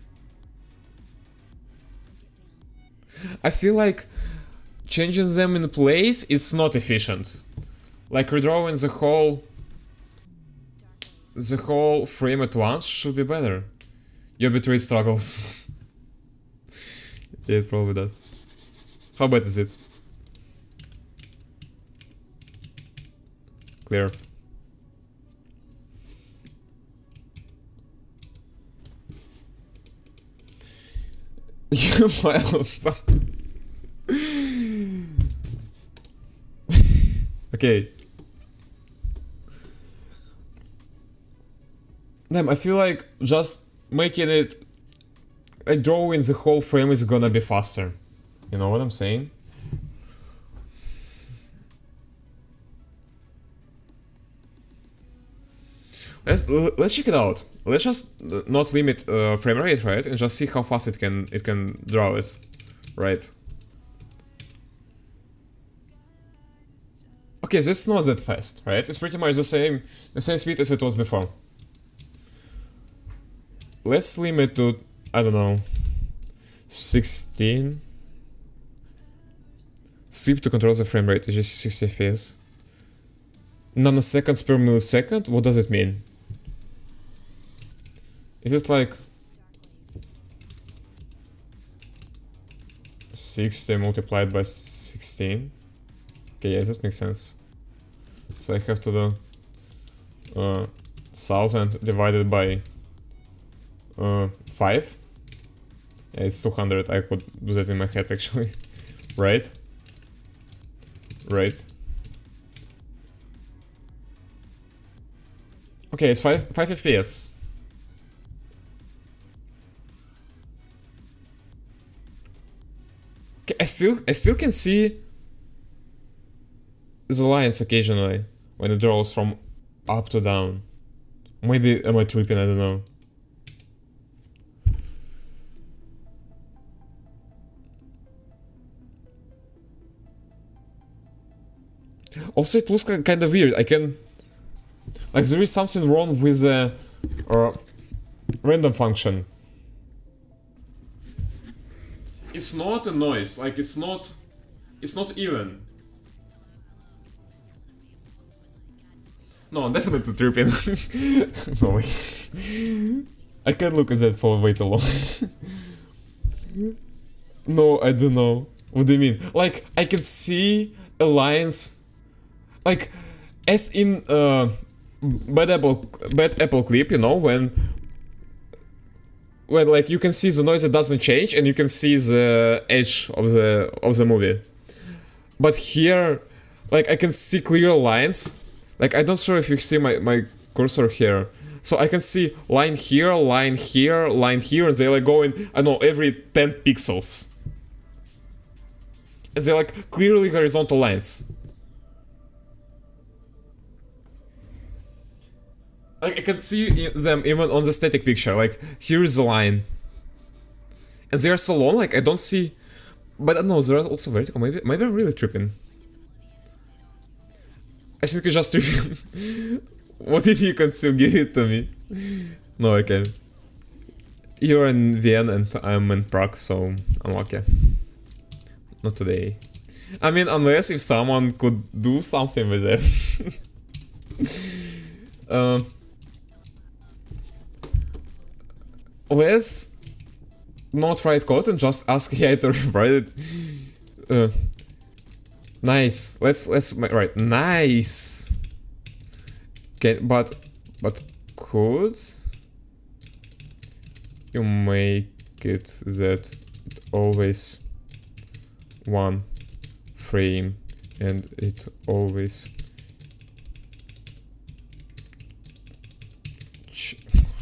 I feel like changing them in place is not efficient. Like redrawing the whole frame at once should be better. Your bitrate struggles. Yeah, it probably does. How bad is it? Clear. You mild. Okay. Damn, I feel like just making it like drawing the whole frame is gonna be faster. You know what I'm saying? Let's check it out. Let's just not limit frame rate, right? And just see how fast it can draw it, right? Okay, this is not that fast, right? It's pretty much the same speed as it was before. Let's limit to, I don't know, 16. Sleep to control the frame rate, it's just 60 FPS. Nanoseconds per millisecond? What does it mean? Is it like 60 multiplied by 16? Okay, yeah, that makes sense. So I have to do 1000 divided by 5. Yeah, it's 200. I could do that in my head actually. Right? Right. Okay, it's 5 FPS. Okay, I still can see the lines occasionally when it draws from up to down. Maybe am I tripping? I don't know. Also, it looks kind of weird. I can, like, there is something wrong with the random function. It's not a noise. Like, it's not even. No, I'm definitely tripping. No way. I can't look at that for way too long. No, I don't know. What do you mean? Like, I can see a lines. Like, as in bad apple clip, you know, when like you can see the noise that doesn't change and you can see the edge of the movie. But here, like, I can see clear lines. Like, I'm not sure if you see my cursor here. So I can see line here, line here, line here, and they like going, I don't know, every 10 pixels. And they're like clearly horizontal lines. Like, I can see them even on the static picture. Like, here is the line. And they are so long, like, I don't see... But I don't know, they're also vertical. Maybe I'm really tripping. I think you're just tripping. What if you can still give it to me? No, I can't. You're in Vienna and I'm in Prague, so I'm okay. Not today. I mean, unless if someone could do something with it. Let's not write code and just ask AI to rewrite it. Nice. Let's write nice. Okay, but could you make it that it always one frame and it always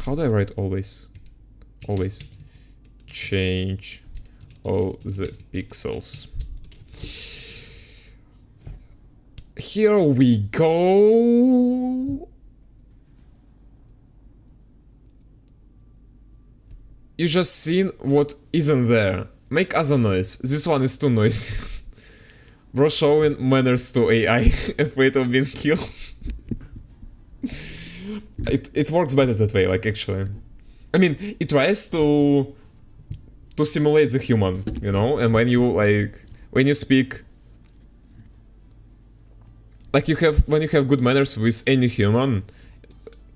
how do I write always? Always change all the pixels. Here we go. You just seen what isn't there. Make other noise. This one is too noisy. Bro showing manners to AI. Afraid of being killed. It works better that way, like, actually. I mean, it tries to simulate the human, you know? And when you speak, like, when you have good manners with any human,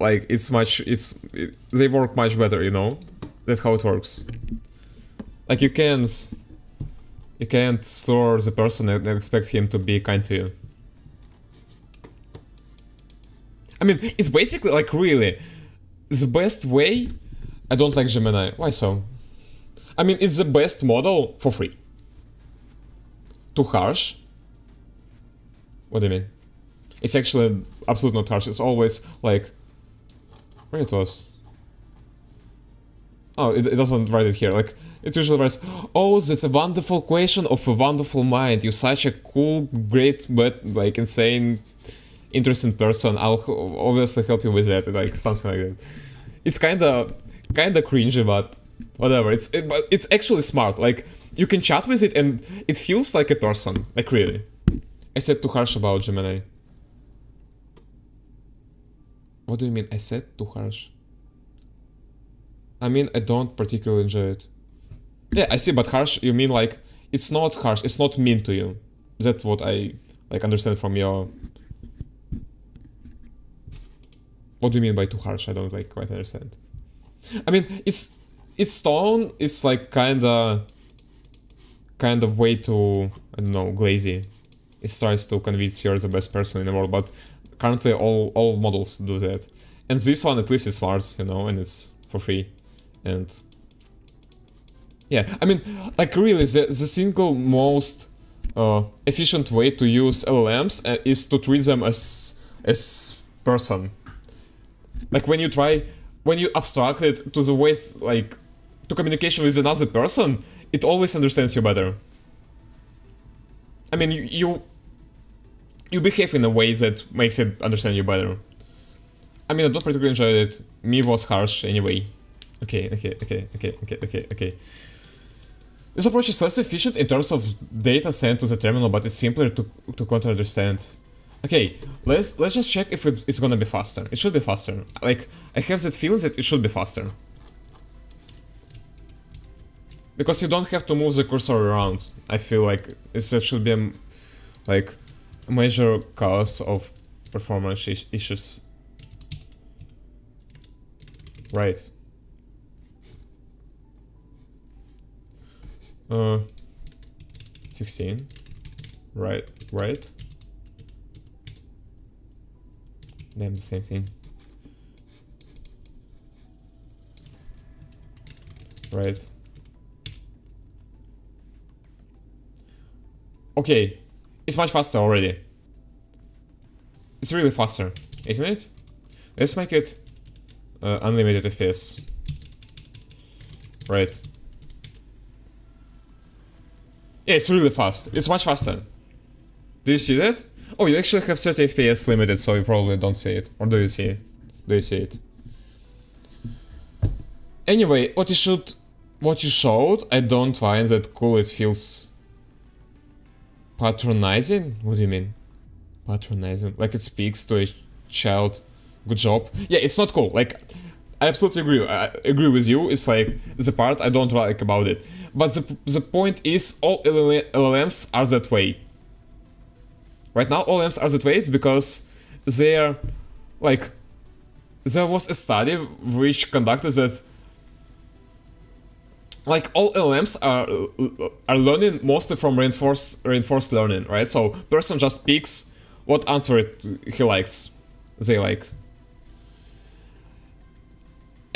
like, they work much better, you know? That's how it works. Like, you can't store the person and expect him to be kind to you. I mean, it's basically, like, really the best way. I don't like Gemini. Why so? I mean, it's the best model for free. Too harsh? What do you mean? It's actually absolutely not harsh. It's always like... Where it was? Oh, it doesn't write it here. Like, it usually writes, oh, that's a wonderful question of a wonderful mind. You're such a cool, great, but, like, insane, interesting person. I'll obviously help you with that. Like, something like that. It's kinda cringy, but whatever. But it's actually smart. Like, you can chat with it and it feels like a person. Like, really. I said too harsh about Gemini. What do you mean? I said too harsh? I mean, I don't particularly enjoy it. Yeah, I see, but harsh, you mean like, it's not harsh, it's not mean to you. That's what I, like, understand from your... What do you mean by too harsh? I don't, like, quite understand. I mean, its tone is, like, kind of way too, I don't know, glazy. It tries to convince you're the best person in the world, but currently all models do that. And this one at least is smart, you know, and it's for free. And yeah, I mean, like, really, the single most efficient way to use LLMs is to treat them as person. Like, when you abstract it to the ways, like, to communication with another person, it always understands you better. I mean, you behave in a way that makes it understand you better. I mean, I don't particularly enjoy it. Me was harsh anyway. Okay. This approach is less efficient in terms of data sent to the terminal, but it's simpler to counter-understand. Okay, let's just check if it's gonna be faster. It should be faster. Like, I have that feeling that it should be faster. Because you don't have to move the cursor around. I feel like that should be a major cause of performance issues. Right. 16. Right. Damn, the same thing. Right. Okay. It's much faster already. It's really faster, isn't it? Let's make it unlimited FPS. Right. Yeah, it's really fast. It's much faster. Do you see that? Oh, you actually have 30 FPS limited, so you probably don't see it. Or do you see it? Do you see it? Anyway, what you showed, I don't find that cool. It feels patronizing. What do you mean? Patronizing? Like it speaks to a child. Good job. Yeah, it's not cool. Like, I absolutely agree. I agree with you. It's like the part I don't like about it. But the point is, all LLMs are that way. Right now, all LLMs are that way because they're like, there was a study which conducted that like all LLMs are learning mostly from reinforced learning, right? So person just picks what answer he likes, they like.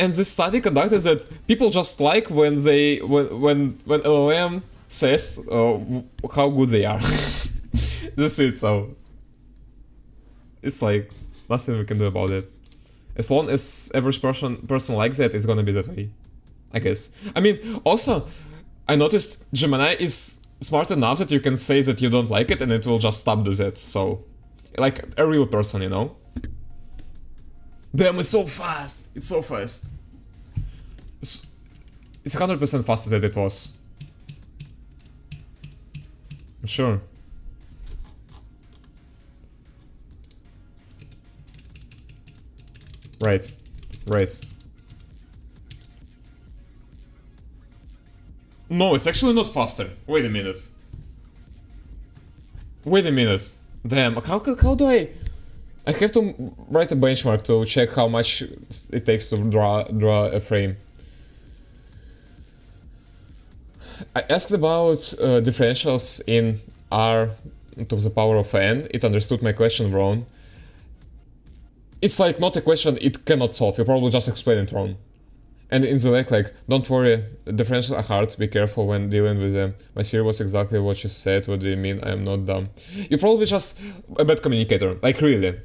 And this study conducted that people just like when LLM says how good they are. That's it. So it's like nothing we can do about it. As long as average person likes that, it's gonna be that way, I guess. I mean, also, I noticed Gemini is smart enough that you can say that you don't like it and it will just stop doing that. So, like a real person, you know? Damn, it's so fast! It's so fast. It's 100% faster than it was. I'm sure. Right. Right. No, it's actually not faster. Wait a minute. Wait a minute. Damn, how do I have to write a benchmark to check how much it takes to draw a frame. I asked about differentials in R to the power of n. It understood my question wrong. It's like not a question it cannot solve. You probably just explain it wrong. And in the like, don't worry, differentials are hard, be careful when dealing with them. My theory was exactly what you said, what do you mean? I am not dumb. You're probably just a bad communicator, like really.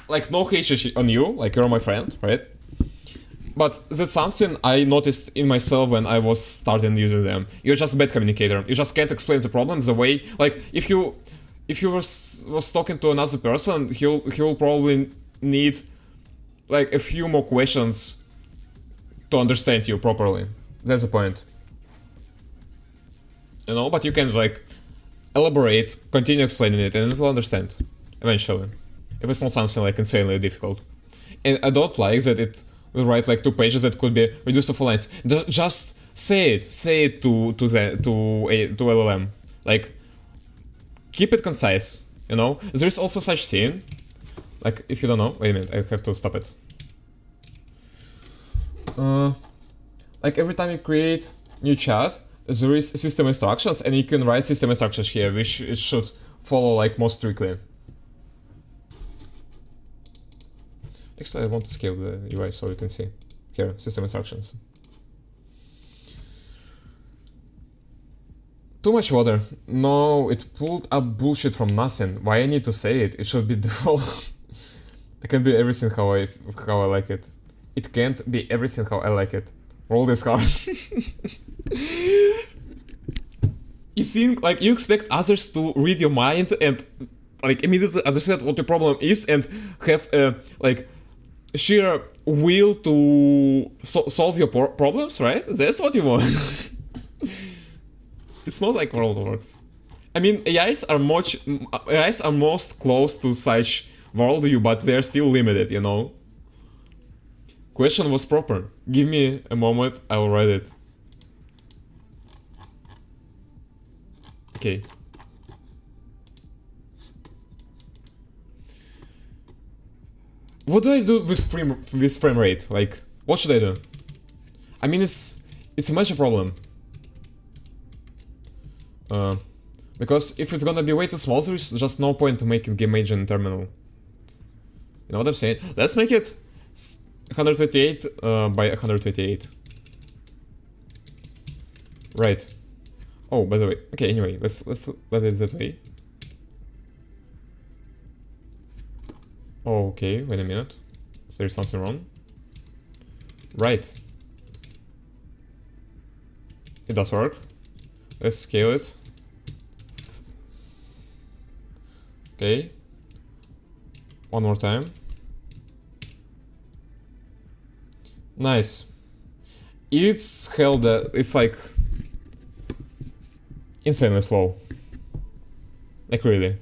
Like no hate on you, like you're my friend, right? But that's something I noticed in myself when I was starting using them. You're just a bad communicator. You just can't explain the problem the way, like if you was talking to another person, he'll probably need like a few more questions to understand you properly. That's the point. You know, but you can like elaborate, continue explaining it, and it will understand eventually. If it's not something like insanely difficult. And I don't like that it will write like 2 pages that could be reduced to 4 lines. Just say it to LLM. Like keep it concise, you know? There is also such thing. Like if you don't know, wait a minute, I have to stop it. Like every time you create new chat, there is system instructions, and you can write system instructions here, which it should follow like more strictly. Actually, I want to scale the UI so you can see. Here, system instructions. Too much water. No, it pulled up bullshit from nothing. Why I need to say it? It should be default. It can be everything how I like it. It can't be everything how I like it. Roll this card. You think like you expect others to read your mind and like immediately understand what your problem is and have like sheer will to solve your problems, right? That's what you want. It's not like world works. I mean, AIs are most close to such worldview, but they're still limited, you know. Question was proper. Give me a moment, I will write it. Okay. What do I do with frame rate? Like, what should I do? I mean, it's a major problem. Because if it's gonna be way too small, there's just no point to making game major in terminal. You know what I'm saying? Let's make it 128 by 128. Right. Oh, by the way. Okay, anyway, let's let it that way. Oh, okay, wait a minute. Is there something wrong? Right. It does work. Let's scale it. Okay. One more time. Nice. It's held. It's like insanely slow. Like really.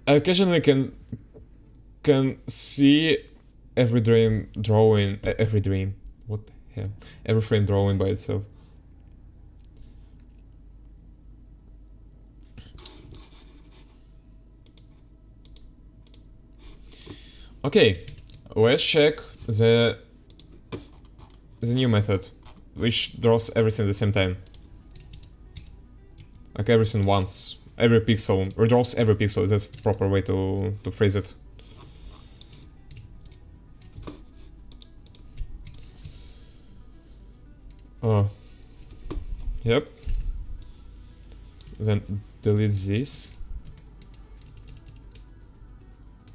I occasionally can see every dream drawing. Every dream. What the hell? Every frame drawing by itself. Okay, let's check the new method, which draws everything at the same time. Like everything once, every pixel, redraws every pixel. That's the proper way to phrase it. Oh, yep. Then delete this.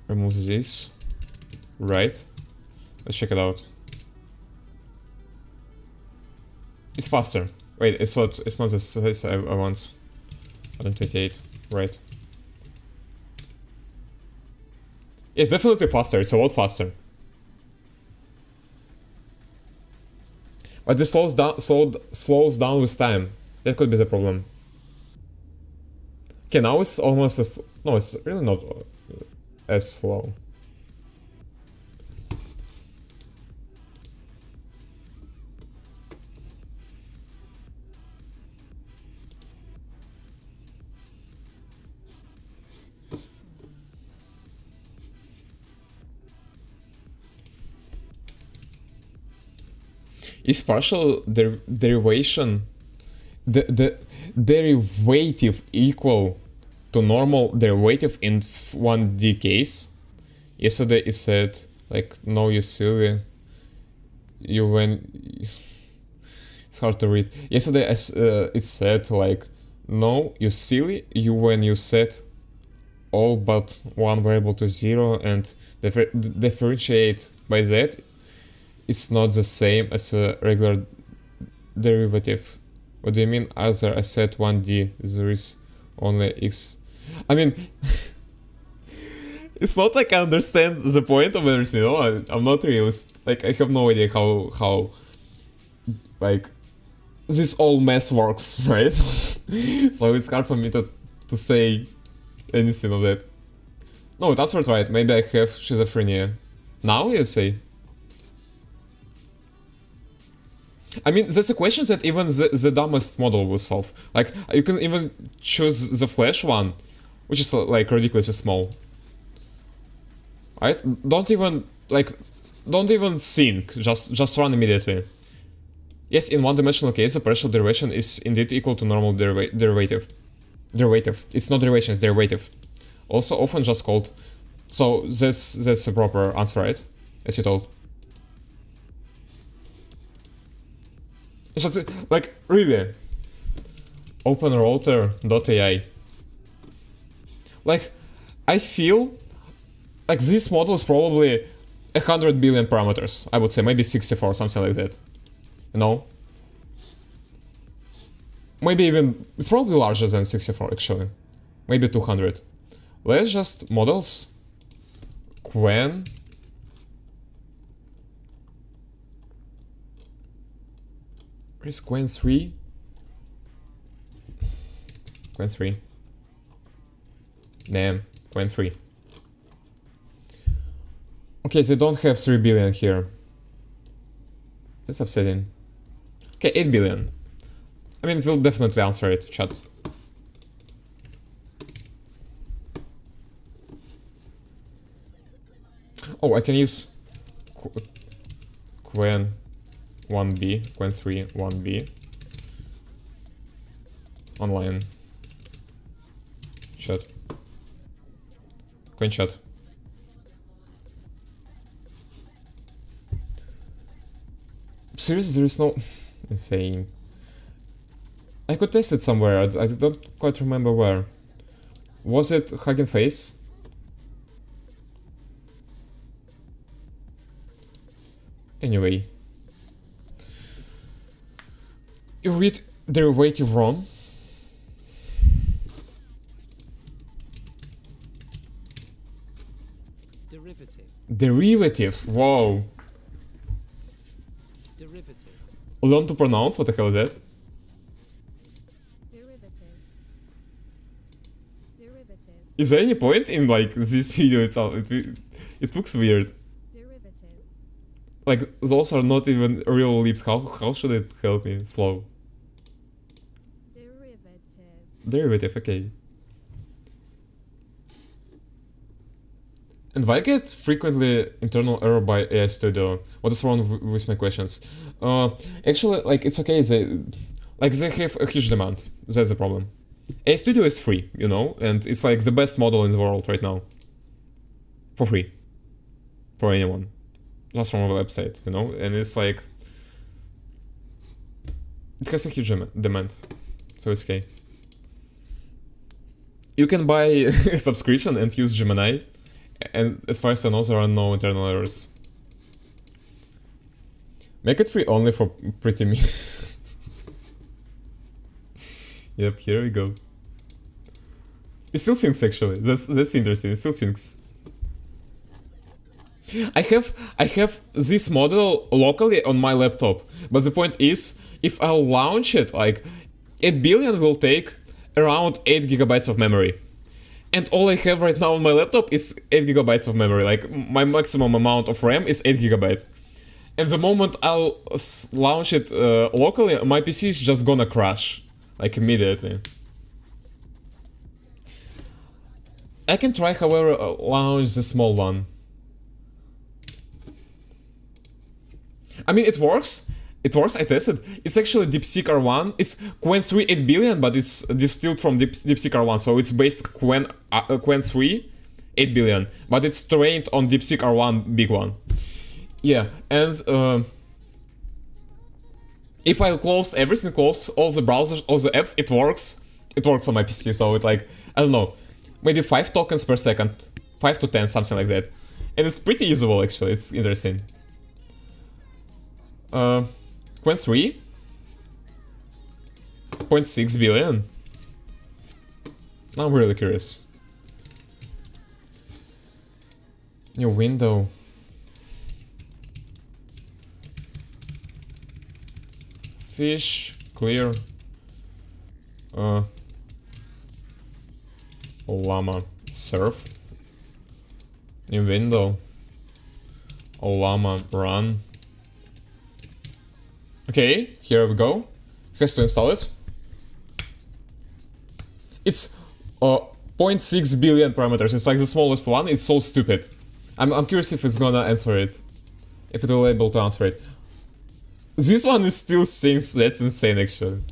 Remove this. Right. Let's check it out. It's faster. Wait, it's not the size I want. 128. Right. It's definitely faster. It's a lot faster. But this slows down with time. That could be the problem. Okay, now it's almost as... No, it's really not as slow. Is partial derivation the derivative equal to normal derivative in 1D case? Yesterday it said like no, you silly, you when it's hard to read. Yesterday it said like no, you silly, you when you set all but one variable to 0 and differentiate by that. It's not the same as a regular derivative. What do you mean? Either I set 1D, there is only x. I mean, it's not like I understand the point of everything. No, I'm not realist. Like I have no idea how like this all mess works, right? So it's hard for me to say anything of that. No, that's not right. Maybe I have schizophrenia. Now you say? I mean, that's a question that even the dumbest model will solve. Like, you can even choose the flash one, which is like ridiculously small. Right? Don't even think, just run immediately. Yes, in one-dimensional case, the partial derivation is indeed equal to normal derivative. It's not derivation, it's derivative. Also often just called. So that's a proper answer, right? As you told. Just, like, really. OpenRouter.ai. Like, I feel like this model is probably 100 billion parameters. I would say maybe 64, something like that. You know? Maybe even, it's probably larger than 64 actually. Maybe 200. Let's just models. Quen. Where's Quen 3? Quen 3. Damn, Quen 3. Okay, they don't have 3 billion here. That's upsetting. Okay, 8 billion. I mean, it will definitely answer it, chat. Oh, I can use Quen 1b, Quen 3 1b online. Chat. Quen chat. Seriously, there is no... Insane. I could test it somewhere, I don't quite remember where. Was it Hugging Face? Anyway. You read derivative wrong. Derivative, wow. Derivative. Learn to pronounce, what the hell is that? Derivative. Derivative. Is there any point in like this video itself? It looks weird. Derivative. Like those are not even real leaps. How should it help me? Slow. Derivative. Derivative, okay. And why get frequently internal error by AI Studio? What is wrong with my questions? Actually, like it's okay. They have a huge demand. That's the problem. AI Studio is free, you know, and it's like the best model in the world right now. For free. For anyone. Just from a website, you know, and it's like it has a huge demand, so it's okay. You can buy a subscription and use Gemini. And as far as I know, there are no internal errors. Make it free only for pretty me. Yep, here we go. It still syncs actually. That's interesting. It still syncs. I have this model locally on my laptop, but the point is, if I'll launch it, like 8 billion will take around 8 gigabytes of memory. And all I have right now on my laptop is 8 gigabytes of memory. Like my maximum amount of RAM is 8 gigabytes. And the moment I'll launch it locally, my PC is just gonna crash. Like immediately. I can try, however, launch the small one. I mean, it works. It works, I tested. It's actually DeepSeek R1. It's Qwen 3 8 billion, but it's distilled from DeepSeek R1. So it's based Qwen 3 8 billion, but it's trained on DeepSeek R1 big one. Yeah, and if I close everything, close all the browsers, all the apps, it works. It works on my PC, so it like, I don't know, maybe 5 tokens per second. 5 to 10, something like that. And it's pretty usable actually, it's interesting. Qwen 3? 0.6 billion? I'm really curious. New window. Fish, clear. Llama, surf. New window. Llama, run. Okay, here we go. Has to install it. It's 0.6 billion parameters. It's like the smallest one. It's so stupid. I'm curious if it's gonna answer it. If it will be able to answer it. This one is still synced. That's insane, actually.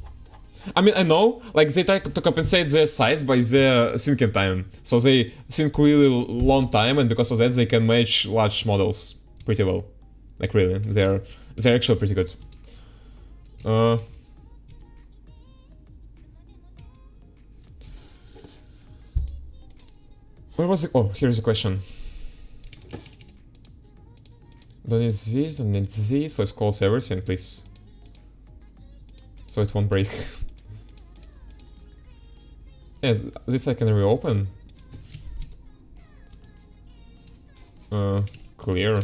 I mean, I know, like, they try to compensate their size by their syncing time. So they sync really long time, and because of that, they can match large models pretty well. Like, really, they're actually pretty good. Where was it? Oh, here's a question. Don't need this, don't need this. Let's close everything, please. So it won't break. Yeah, this I can reopen. Clear.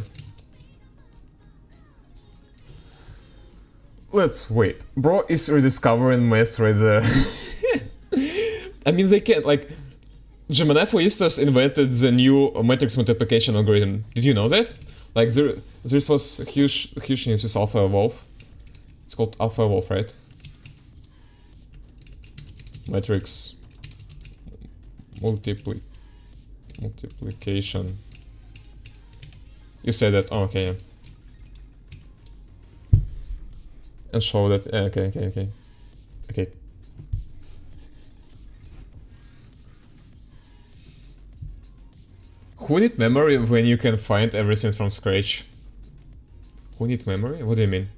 Let's wait. Bro is rediscovering math right there. I mean, they can't, like... Gemini, for instance, invented the new matrix multiplication algorithm. Did you know that? Like, this was huge news with AlphaEvolve. It's called AlphaEvolve, right? Matrix multiplication. You said that. Oh, okay. And show that. Yeah, okay. Who need memory when you can find everything from scratch? Who need memory? What do you mean?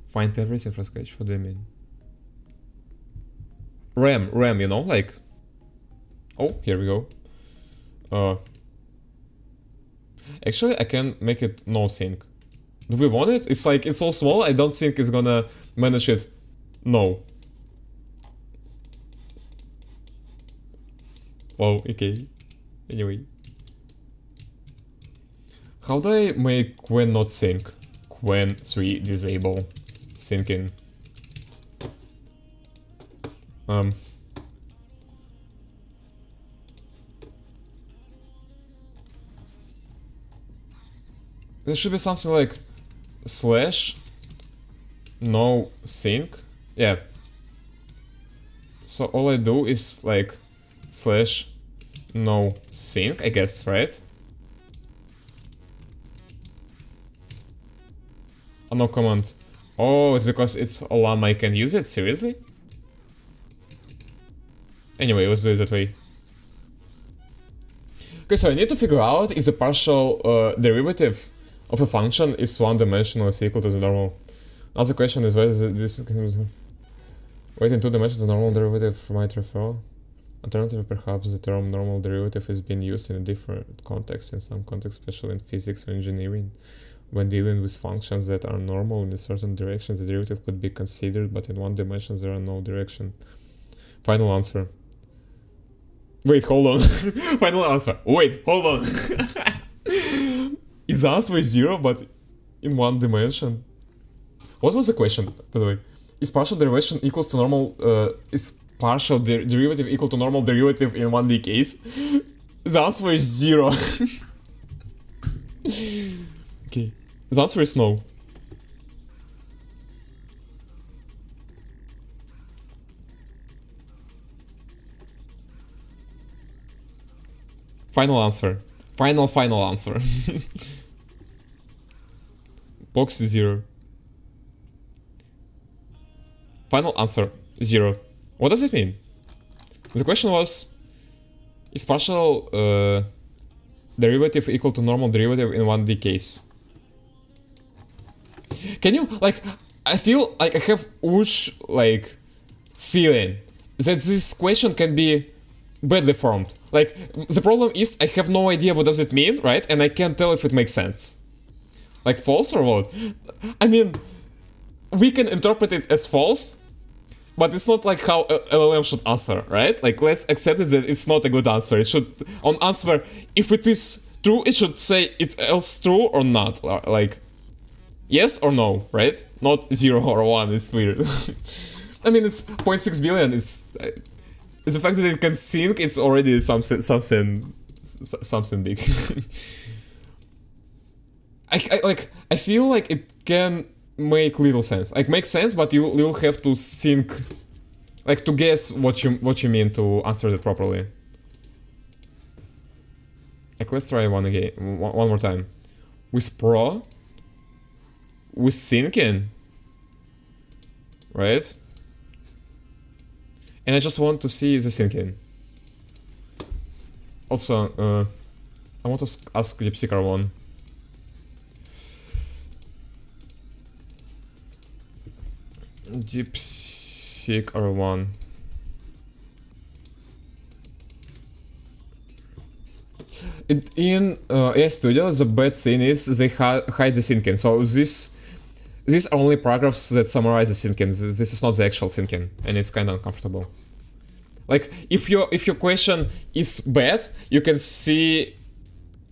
Find everything from scratch? What do you mean? RAM, you know, like... Oh, here we go. Actually, I can make it no sync. Do we want it? It's like, it's so small, I don't think it's gonna manage it. No. Oh, okay. Anyway. How do I make Quen not sync? Quen 3 disable. Syncing. There should be something like slash no sync. Yeah. So all I do is like slash no sync, I guess, right? Oh, no command. Oh, it's because it's a llama I can use it? Seriously? Anyway, let's do it that way. Okay, so I need to figure out if the partial derivative of a function is one-dimensional is equal to the normal. Now the question is whether this... Wait, in two dimensions the normal derivative might refer. Alternatively, perhaps the term normal derivative is being used in a different context, in some context, especially in physics or engineering. When dealing with functions that are normal in a certain direction, the derivative could be considered, but in one dimension there are no direction. Final answer. Wait, hold on. Final answer. Wait, hold on. If the answer is 0, but in one dimension... What was the question, by the way? Is partial derivation equals to normal... is partial derivative equal to normal derivative in 1D case? The answer is 0. Okay. The answer is no. Final answer. Final answer. Box 0. Final answer 0. What does it mean? The question was, is partial derivative equal to normal derivative in 1D case? Can you, like, I feel like I have huge, like, feeling that this question can be badly formed. Like, the problem is I have no idea what does it mean, right? And I can't tell if it makes sense. Like, false or what? I mean, we can interpret it as false, but it's not like how LLM should answer, right? Like, let's accept it that it's not a good answer. It should, on answer, if it is true, it should say it's else true or not. Like, yes or no, right? Not 0 or 1, it's weird. I mean, it's 0.6 billion, it's the fact that it can sync, it's already something big. I feel like it can make little sense. Like, makes sense, but you'll have to think, like, to guess what you mean to answer that properly. Like, let's try one again, one more time. With pro, with syncing, right? And I just want to see the syncing. Also, I want to ask DeepSeeker one. DeepSeeker one. In AI Studio, the bad thing is they hide the syncing. So these are only paragraphs that summarize the syncing. This is not the actual syncing, and it's kind of uncomfortable. Like, if your question is bad, you can see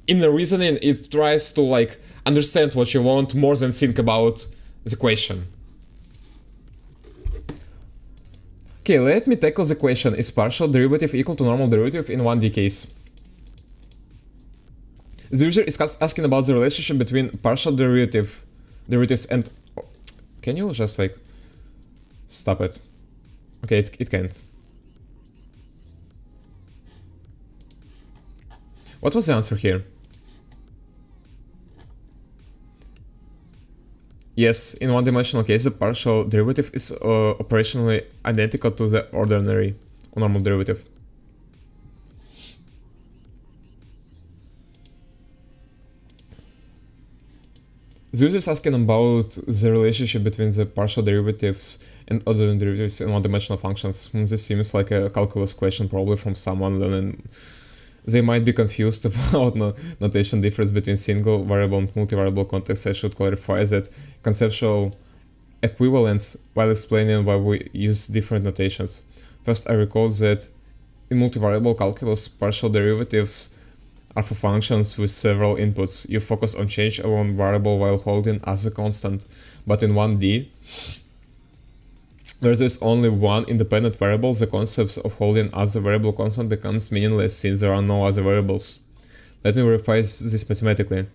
in the reasoning it tries to, like, understand what you want more than think about the question. Okay, let me tackle the question: is partial derivative equal to normal derivative in 1D case? The user is asking about the relationship between partial derivatives and... Can you just, like, stop it? Okay, it can't. What was the answer here? Yes, in one-dimensional case, the partial derivative is operationally identical to the ordinary normal derivative. The user is asking about the relationship between the partial derivatives and ordinary derivatives in one-dimensional functions. This seems like a calculus question, probably from someone learning They might be confused about notation difference between single variable and multi-variable context. I should clarify that conceptual equivalence while explaining why we use different notations. First, I recall that in multivariable calculus, partial derivatives are for functions with several inputs. You focus on change alone variable while holding as a constant. But in 1D, where there's only one independent variable, the concept of holding as a variable constant becomes meaningless since there are no other variables. Let me verify this mathematically.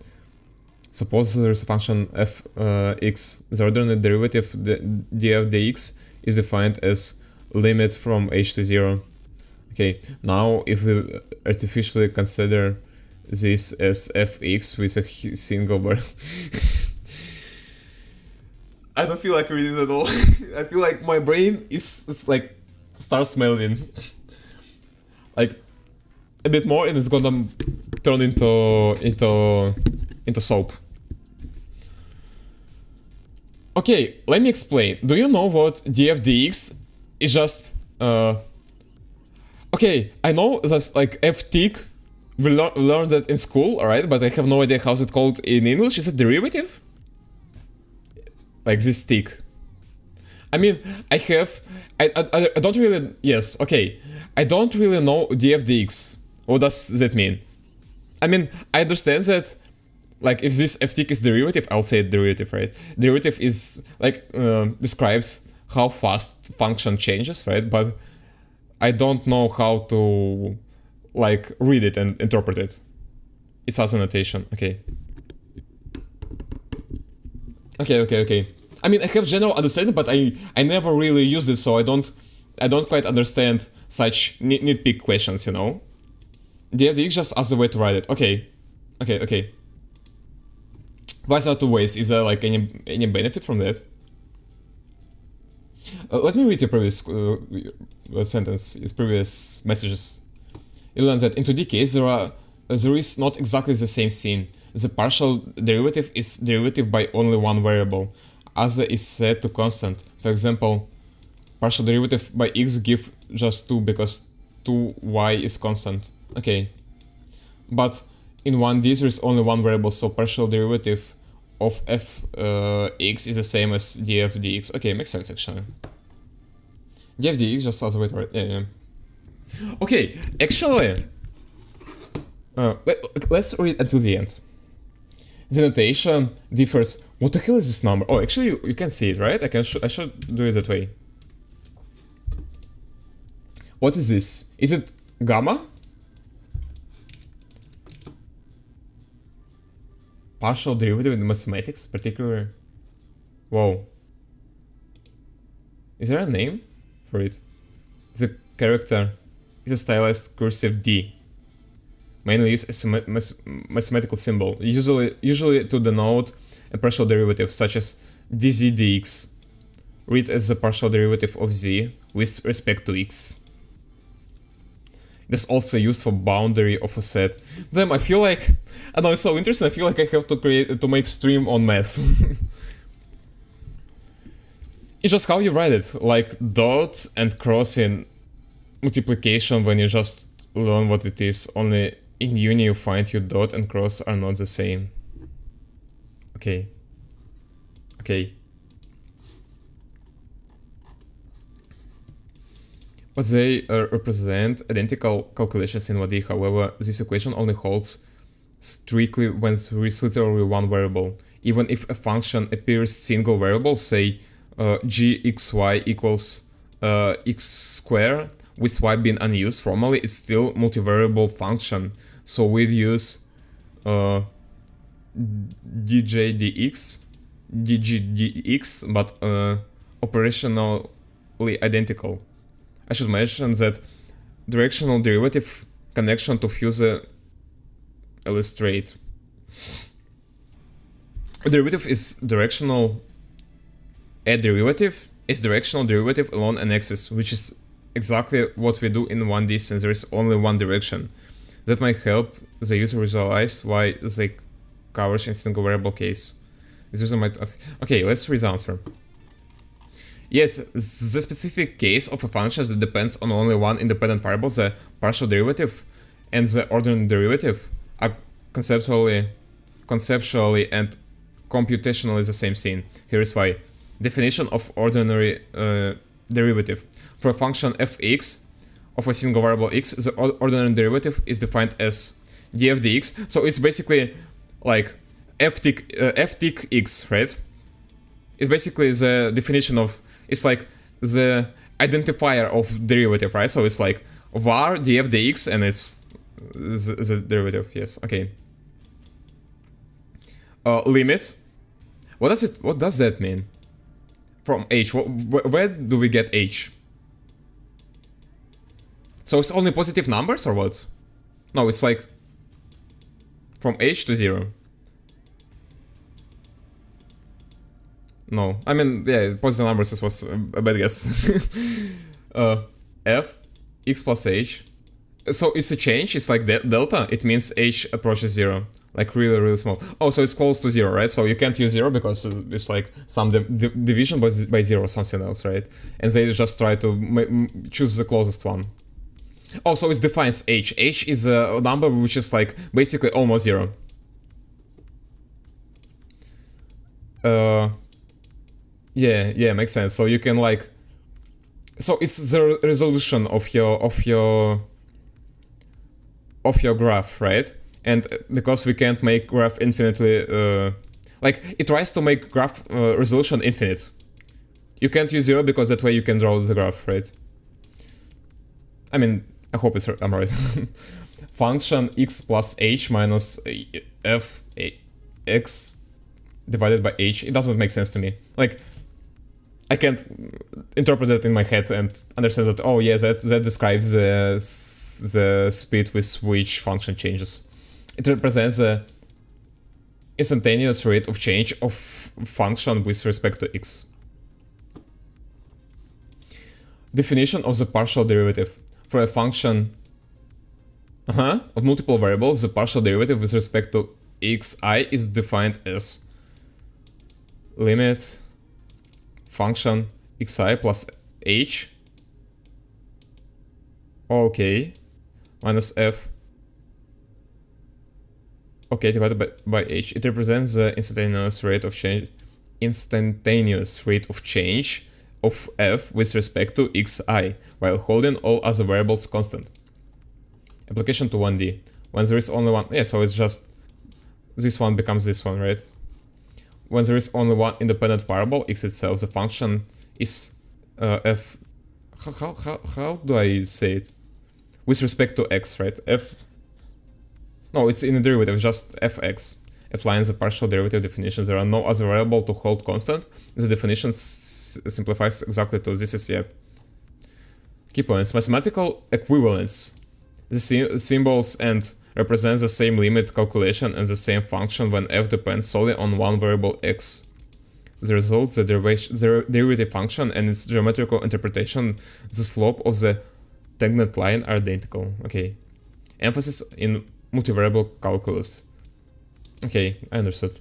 Suppose there is a function f(x). The ordinary derivative df dx is defined as limit from h to 0. Okay, now if we artificially consider this as fx with a single variable, I don't feel like reading at all. I feel like my brain is like starts melting. Like a bit more and it's gonna turn into soap. Okay, let me explain. Do you know what df dx is just okay, I know that's like ft. We learned that in school, alright, but I have no idea how's it called in English. Is it derivative? Like this tick. I mean, I don't really, yes, okay. I don't really know df dx. What does that mean? I mean, I understand that, like, if this f tick is derivative, I'll say derivative, right? Derivative is, like, describes how fast function changes, right? But I don't know how to, like, read it and interpret it. It's as a notation, okay. Okay. I mean, I have general understanding, but I never really used it, so I don't quite understand such nitpick questions, you know? df just as a way to write it. Okay. Why is there two ways? Is there like any benefit from that? Let me read your previous sentence, its previous messages. You learn that in 2D case there is not exactly the same scene. The partial derivative is derivative by only one variable, as is set to constant. For example, partial derivative by x give just 2 because 2y is constant. Okay, but in 1D there is only one variable, so partial derivative of f(x) is the same as df dx. Okay, makes sense actually. df dx just as a way to write. Yeah. Okay, actually, let's read until the end. The notation differs. What the hell is this number? Oh, actually, you can see it, right? I should do it that way. What is this? Is it gamma? Partial derivative in mathematics, particularly. Whoa. Is there a name for it? The character is a stylized cursive D. Mainly used as a mathematical symbol, usually to denote a partial derivative, such as dz dx. Read as the partial derivative of z with respect to x. It is also used for boundary of a set. Damn, I feel like, I know, it's so interesting. I feel like I have to make stream on math. It's just how you write it, like dot and cross in multiplication. When you just learn what it is, only in uni you find your dot and cross are not the same. Okay. But they represent identical calculations in 1D. However, this equation only holds strictly when there is literally one variable. Even if a function appears single variable, say gxy equals x squared, with y being unused formally, it's still multivariable function. So we'd use dj dx, but operationally identical. I should mention that directional derivative connection to fuse illustrate. A derivative is directional. A derivative is directional derivative along an axis, which is exactly what we do in 1D since there is only one direction. That might help the user visualize why ZIG covers in single variable case. This user might ask, okay, let's read the answer. Yes, the specific case of a function that depends on only one independent variable, the partial derivative, and the ordinary derivative are conceptually and computationally the same thing. Here is why. Definition of ordinary derivative. For a function fx of a single variable x, the ordinary derivative is defined as df dx. So it's basically like ft x, right? It's basically the definition of, it's like the identifier of derivative, right? So it's like var df dx, and it's the derivative. Yes, okay. Limit. What does that mean? From h, where do we get h? So it's only positive numbers or what? No, it's like from h to 0. No, I mean, yeah, positive numbers, this was a bad guess. F, x plus h. So it's a change, it's like delta, it means h approaches 0. Like really, really small. Oh, so it's close to 0, right? So you can't use 0 because it's like some division by 0 or something else, right? And they just try to choose the closest one. Oh, so it defines h. H is a number which is like basically almost 0. Yeah, makes sense. So you can like, so it's the resolution of your graph, right? And because we can't make graph infinitely, like it tries to make graph resolution infinite. You can't use 0 because that way you can draw the graph, right? I mean, I hope I'm right. Function x plus h minus f x divided by h. It doesn't make sense to me. Like, I can't interpret it in my head and understand that, oh yeah, that describes the speed with which function changes. It represents the instantaneous rate of change of function with respect to x. Definition of the partial derivative. For a function of multiple variables, the partial derivative with respect to xi is defined as limit function xi plus h, okay, minus f, okay, divided by h. It represents the instantaneous rate of change of f with respect to xi, while holding all other variables constant. Application to 1D. When there is only one, yeah, so it's just this one becomes this one, right? When there is only one independent variable, x itself, the function is f. How do I say it? With respect to x, right? F. No, it's in a derivative, just fx. Applying the partial derivative definition, there are no other variable to hold constant. The definition simplifies exactly to this is, yeah. Key points. Mathematical equivalence. The symbols and represents the same limit calculation and the same function when f depends solely on one variable x. The result, the derivative function and its geometrical interpretation, the slope of the tangent line are identical. Okay. Emphasis in multivariable calculus. Okay, I understood.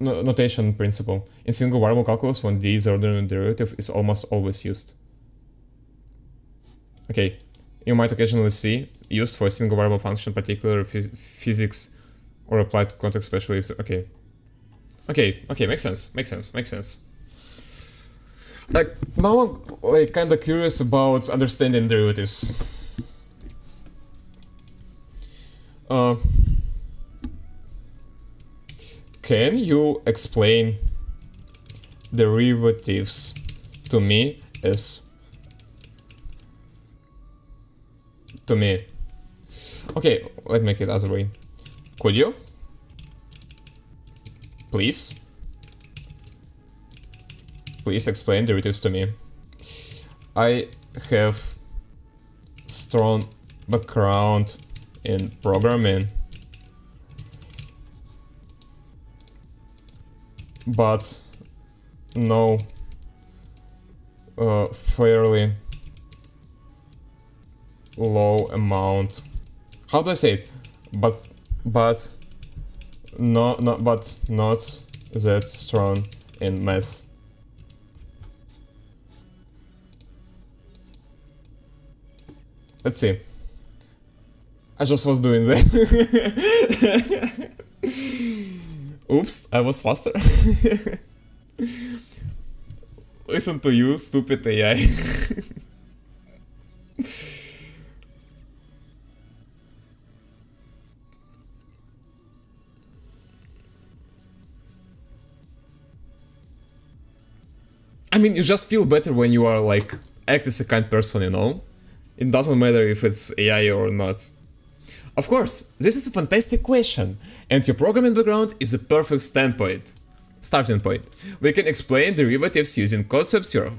Notation principle. In single variable calculus, when the ordinary derivative is almost always used. Okay. You might occasionally see used for a single variable function, particular physics or applied context, especially if... Okay, makes sense. Like, now I'm like kinda curious about understanding derivatives. Can you explain derivatives to me as... To me. Okay, let's make it other way. Could you? Please? Please explain derivatives to me. I have strong background in programming, but no fairly low amount. How do I say it? But not that strong in math. Let's see. I just was doing that. Oops, I was faster. Listen to you, stupid AI. I mean, you just feel better when you are like, act as a kind person, you know? It doesn't matter if it's AI or not. Of course, this is a fantastic question, and your programming background is a perfect starting point. We can explain derivatives using concepts you're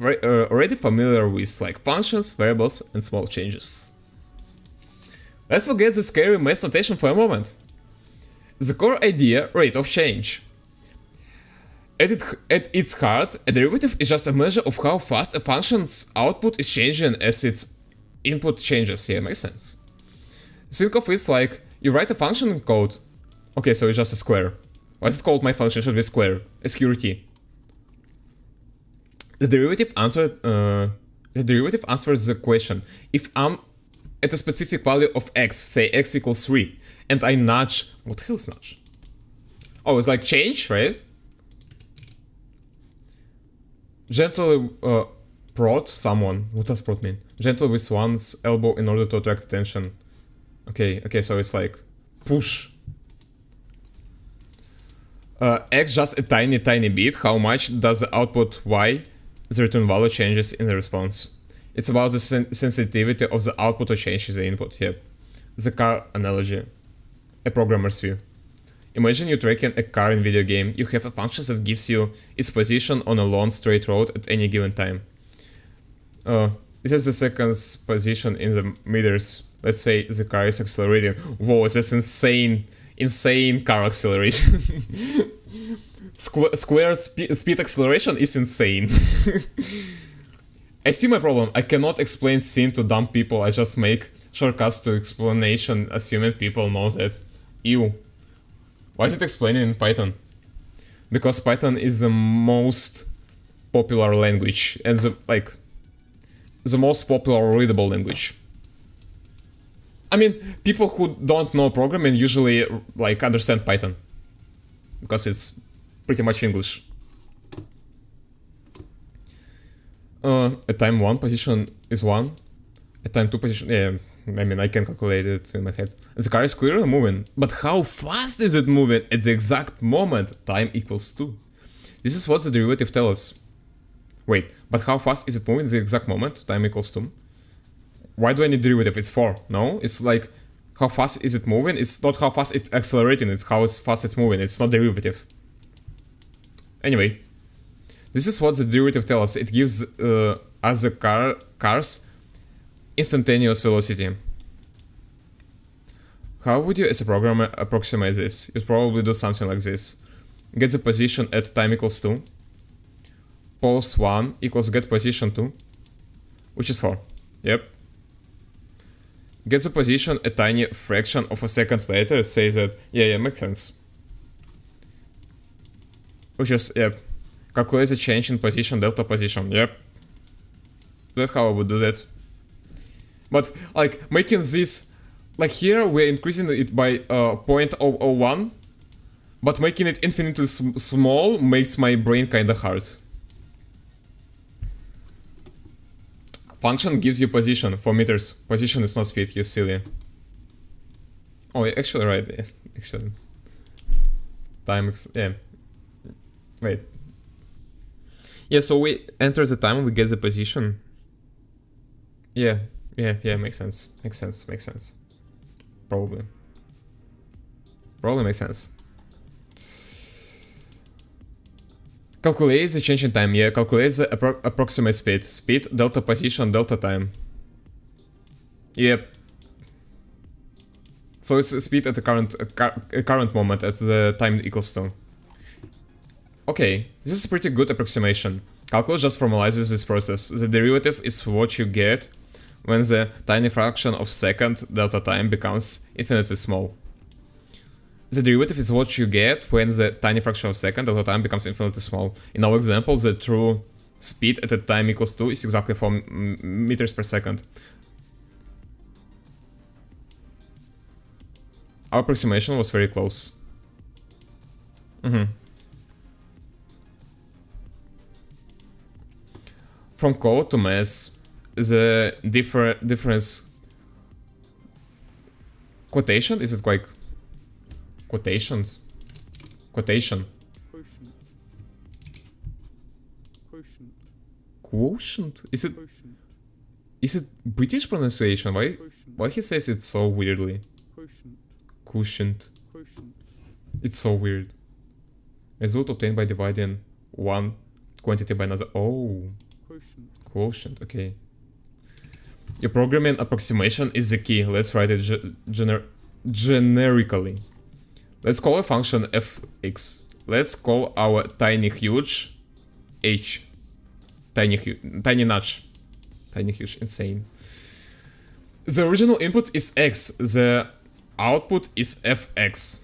already familiar with, like functions, variables, and small changes. Let's forget the scary math notation for a moment. The core idea, rate of change. At its heart, a derivative is just a measure of how fast a function's output is changing as its input changes. Yeah, makes sense. Think of it like you write a function in code. Okay, so it's just a square. Why is it called my function? It should be square. SQRT. The derivative answers the question. If I'm at a specific value of x, say x equals 3, and I nudge. What the hell is nudge? Oh, it's like change, right? Gently prod someone. What does prod mean? Gently with one's elbow in order to attract attention. Okay, so it's like push. X just a tiny bit. How much does the output y, the return value, changes in the response? It's about the sensitivity of the output to change the input. Yep. The car analogy. A programmer's view. Imagine you're tracking a car in video game. You have a function that gives you its position on a long straight road at any given time. This is the second's position in the meters. Let's say the car is accelerating. Whoa, that's insane car acceleration. Square speed acceleration is insane. I see my problem. I cannot explain scene to dumb people. I just make shortcuts to explanation, assuming people know that. Ew. Why is it explaining in Python? Because Python is the most popular language and the most popular readable language. I mean, people who don't know programming usually like understand Python because it's pretty much English. At time 1 position is 1. At time 2 position, yeah, I mean, I can calculate it in my head. The car is clearly moving, but how fast is it moving at the exact moment time equals 2? This is what the derivative tells us. Wait, but how fast is it moving at the exact moment time equals 2? Why do I need derivative? It's 4, no? It's like, how fast is it moving? It's not how fast it's accelerating, it's how fast it's moving. It's not derivative. Anyway, this is what the derivative tells us. It gives us the car's instantaneous velocity. How would you as a programmer approximate this? You'd probably do something like this. Get the position at time equals 2. Pose 1 equals get position 2, which is 4. Yep. Get the position a tiny fraction of a second later, say that, yeah, makes sense. Which is, yep. Calculate the change in position, delta position, yep. That's how I would do that. But, like, making this, like here, we're increasing it by 0.001, but making it infinitely small makes my brain kinda hard. Function gives you position for meters. Position is not speed, you silly. Oh, you're actually right, yeah, actually. Yeah. Wait. Yeah, so we enter the time, we get the position. Yeah, makes sense. Makes sense. Probably makes sense. Calculate the change in time, yeah, calculate the approximate speed. Speed, delta position, delta time. Yep. So it's speed at the current moment at the time equals 2. Okay, this is a pretty good approximation. Calculus just formalizes this process. The derivative is what you get when the tiny fraction of second delta time becomes infinitely small. The derivative is what you get when the tiny fraction of second delta time becomes infinitely small. In our example, the true speed at the time equals 2 is exactly 4 meters per second. Our approximation was very close. From code to math, the difference quotation, is it like quotation? Quotient. Quotient? Is it Quotient. is it British pronunciation? Why he says it so weirdly? Quotient. Quotient. Quotient. It's so weird. Result obtained by dividing one quantity by another. Oh, Quotient. quotient. Okay. Your programming approximation is the key. Let's write it generically. Let's call a function fx. Let's call our tiny huge h. Tiny notch. Tiny huge, insane. The original input is x. The output is fx.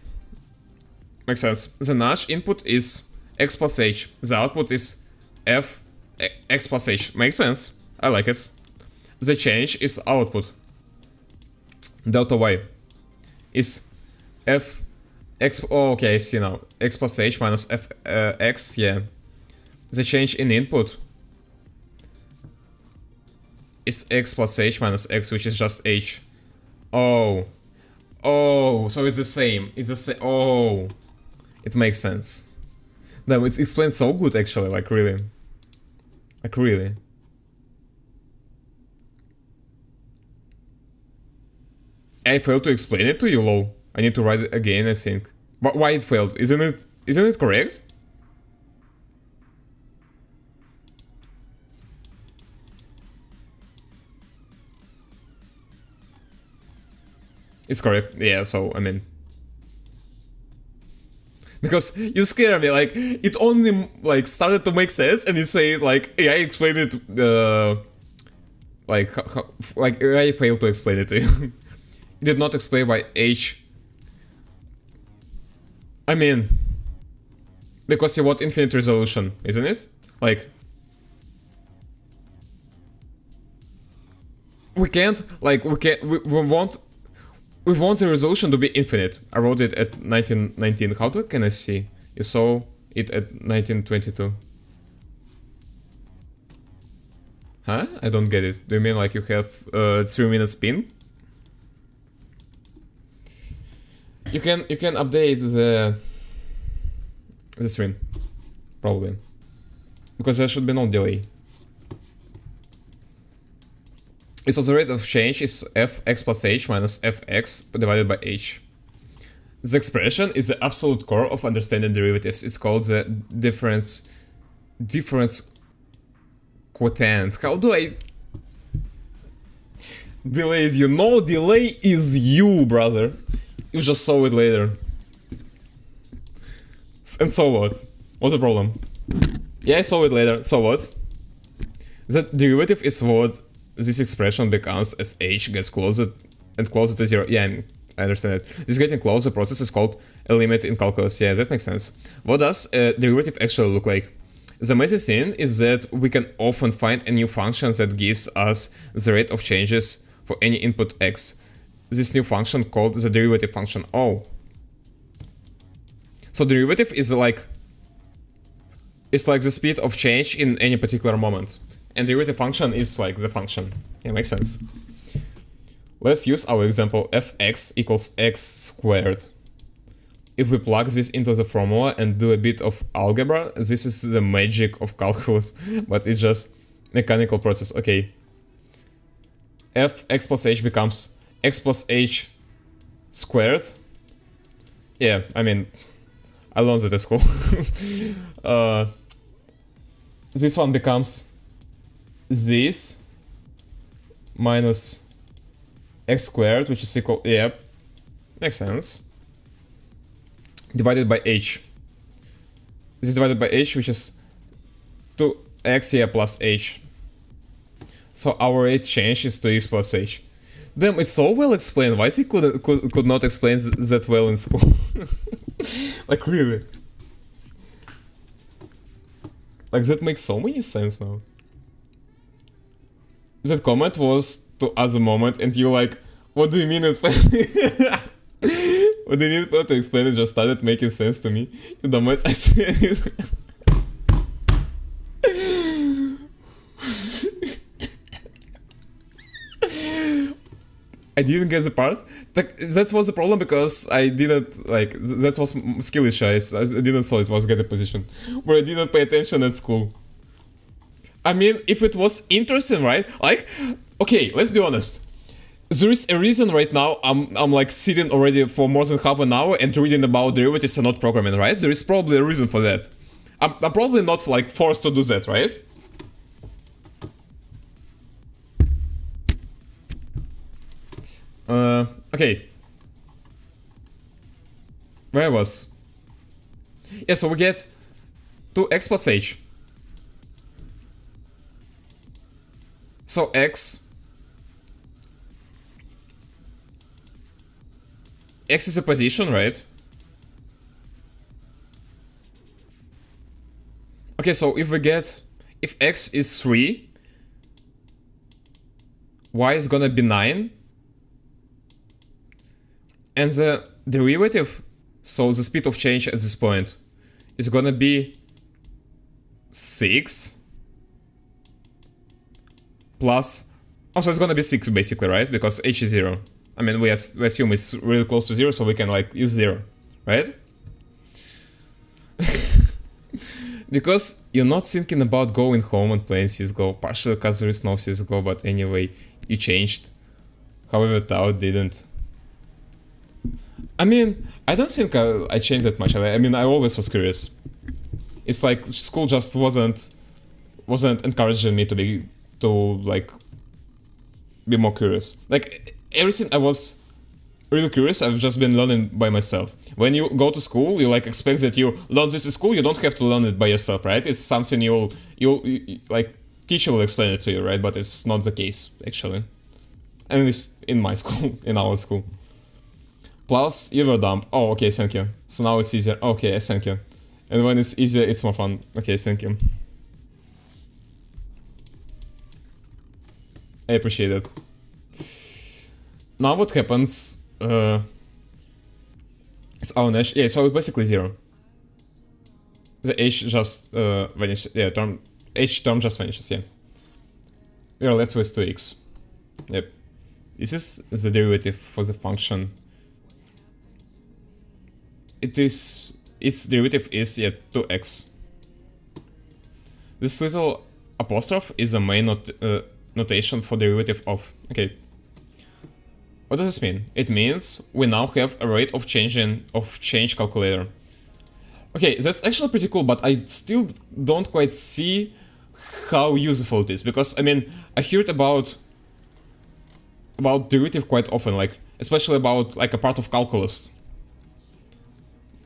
Makes sense. The notch input is x plus h. The output is x plus h. Makes sense. I like it. The change is output. Delta y is f x. Oh, okay, I see now. X plus h minus f x. Yeah. The change in input is x plus h minus x, which is just h. Oh. Oh, so it's the same. It's the same. Oh. It makes sense. No, it's explained so good, actually. Like, really. Like, really. I failed to explain it to you, lol. I need to write it again, I think. But why it failed? Isn't it correct? It's correct, yeah, so, I mean... Because you scare me, like, it only, like, started to make sense, and you say, like, yeah, I explained it, like, I failed to explain it to you. It did not explain why h... I mean... Because you want infinite resolution, isn't it? Like... We can't, like, we want the resolution to be infinite. I wrote it at 1919. How can I see? You saw it at 1922. Huh? I don't get it. Do you mean like you have 3-minute spin? You can update the stream, probably, because there should be no delay. So the rate of change is fx plus h minus fx divided by h. The expression is the absolute core of understanding derivatives. It's called the difference quotient. How do I... Delay is you. No, delay is you, brother. You just saw it later. And so what? What's the problem? Yeah, I saw it later. So what? The derivative is what this expression becomes as h gets closer and closer to 0. Yeah, I understand it. This getting closer process is called a limit in calculus. Yeah, that makes sense. What does a derivative actually look like? The amazing thing is that we can often find a new function that gives us the rate of changes for any input x. This new function called the derivative function O. So derivative is like... It's like the speed of change in any particular moment. And derivative function is like the function. Yeah, makes sense. Let's use our example fx equals x squared. If we plug this into the formula and do a bit of algebra, this is the magic of calculus, but it's just mechanical process. Okay. Fx plus h becomes x plus h squared. Yeah, I mean, I learned that at school. This one becomes this minus x squared, which is equal, yep, makes sense, divided by h. This is divided by h, which is 2x here plus h. So our rate change is 2x plus h. Damn, it's so well explained. Why he could not explain that well in school? Like, really? Like, that makes so many sense now. That comment was to us a moment, and you like, what do you mean it? What they need to explain it just started making sense to me. You dumbass, I swear. I didn't get the part. That was the problem because I didn't like. That was skill issue. I didn't saw it was get a position, but I didn't pay attention at school. I mean, if it was interesting, right? Like, okay, let's be honest. There is a reason right now I'm like sitting already for more than half an hour and reading about derivatives and not programming, right? There is probably a reason for that. I'm probably not like forced to do that, right? Okay. Where I was? Yeah, so we get 2x plus h. So x is a position, right? Okay, so if x is 3, y is gonna be 9, and the derivative, so the speed of change at this point, is gonna be 6 plus, also it's gonna be 6 basically, right? Because h is 0. I mean, we assume it's really close to 0, so we can like use 0, right? Because you're not thinking about going home and playing CSGO, partially because there is no CSGO, but anyway, you changed. However, Tao didn't. I mean, I don't think I changed that much. I mean, I always was curious. It's like school just wasn't encouraging me to be more curious. Like everything I was really curious, I've just been learning by myself. When you go to school, you like expect that you learn this in school. You don't have to learn it by yourself, right? It's something you like teacher will explain it to you, right? But it's not the case actually. At least in my school, in our school. Plus, you were dumb. Oh, okay, thank you. So now it's easier. Okay, thank you. And when it's easier, it's more fun. Okay, thank you. I appreciate it. Now what happens? It's our Nash. Yeah, so it's basically 0. The h just vanishes. Yeah, h term just vanishes. Yeah. We are left with 2x. Yep. This is the derivative for the function. Its derivative is 2x. This little apostrophe is the main notation for derivative of. Okay. What does this mean? It means we now have a rate of change calculator. Okay, that's actually pretty cool, but I still don't quite see how useful it is, because I mean I heard about derivative quite often, like especially about like a part of calculus.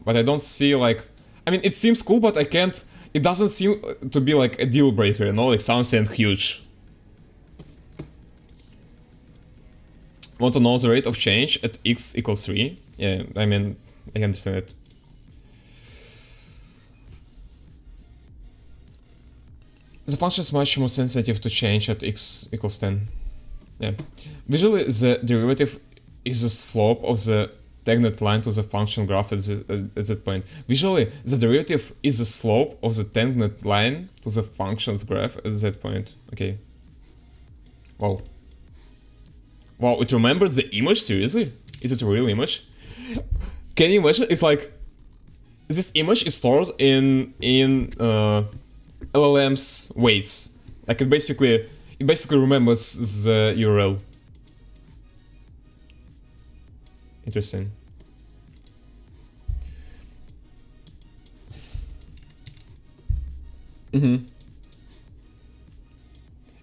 But I don't see like, I mean it seems cool, but I can't, it doesn't seem to be like a deal breaker, you know, like something huge. Want to know the rate of change at x equals 3? Yeah, I mean, I can understand it. The function is much more sensitive to change at x equals 10. Yeah. Visually, the derivative is the slope of the tangent line to the function graph at that point. Visually, the derivative is the slope of the tangent line to the function's graph at that point. Okay. Wow. Wow, it remembers the image? Seriously? Is it a real image? Can you imagine? It's like this image is stored in LLM's weights. Like it basically remembers the URL. Interesting.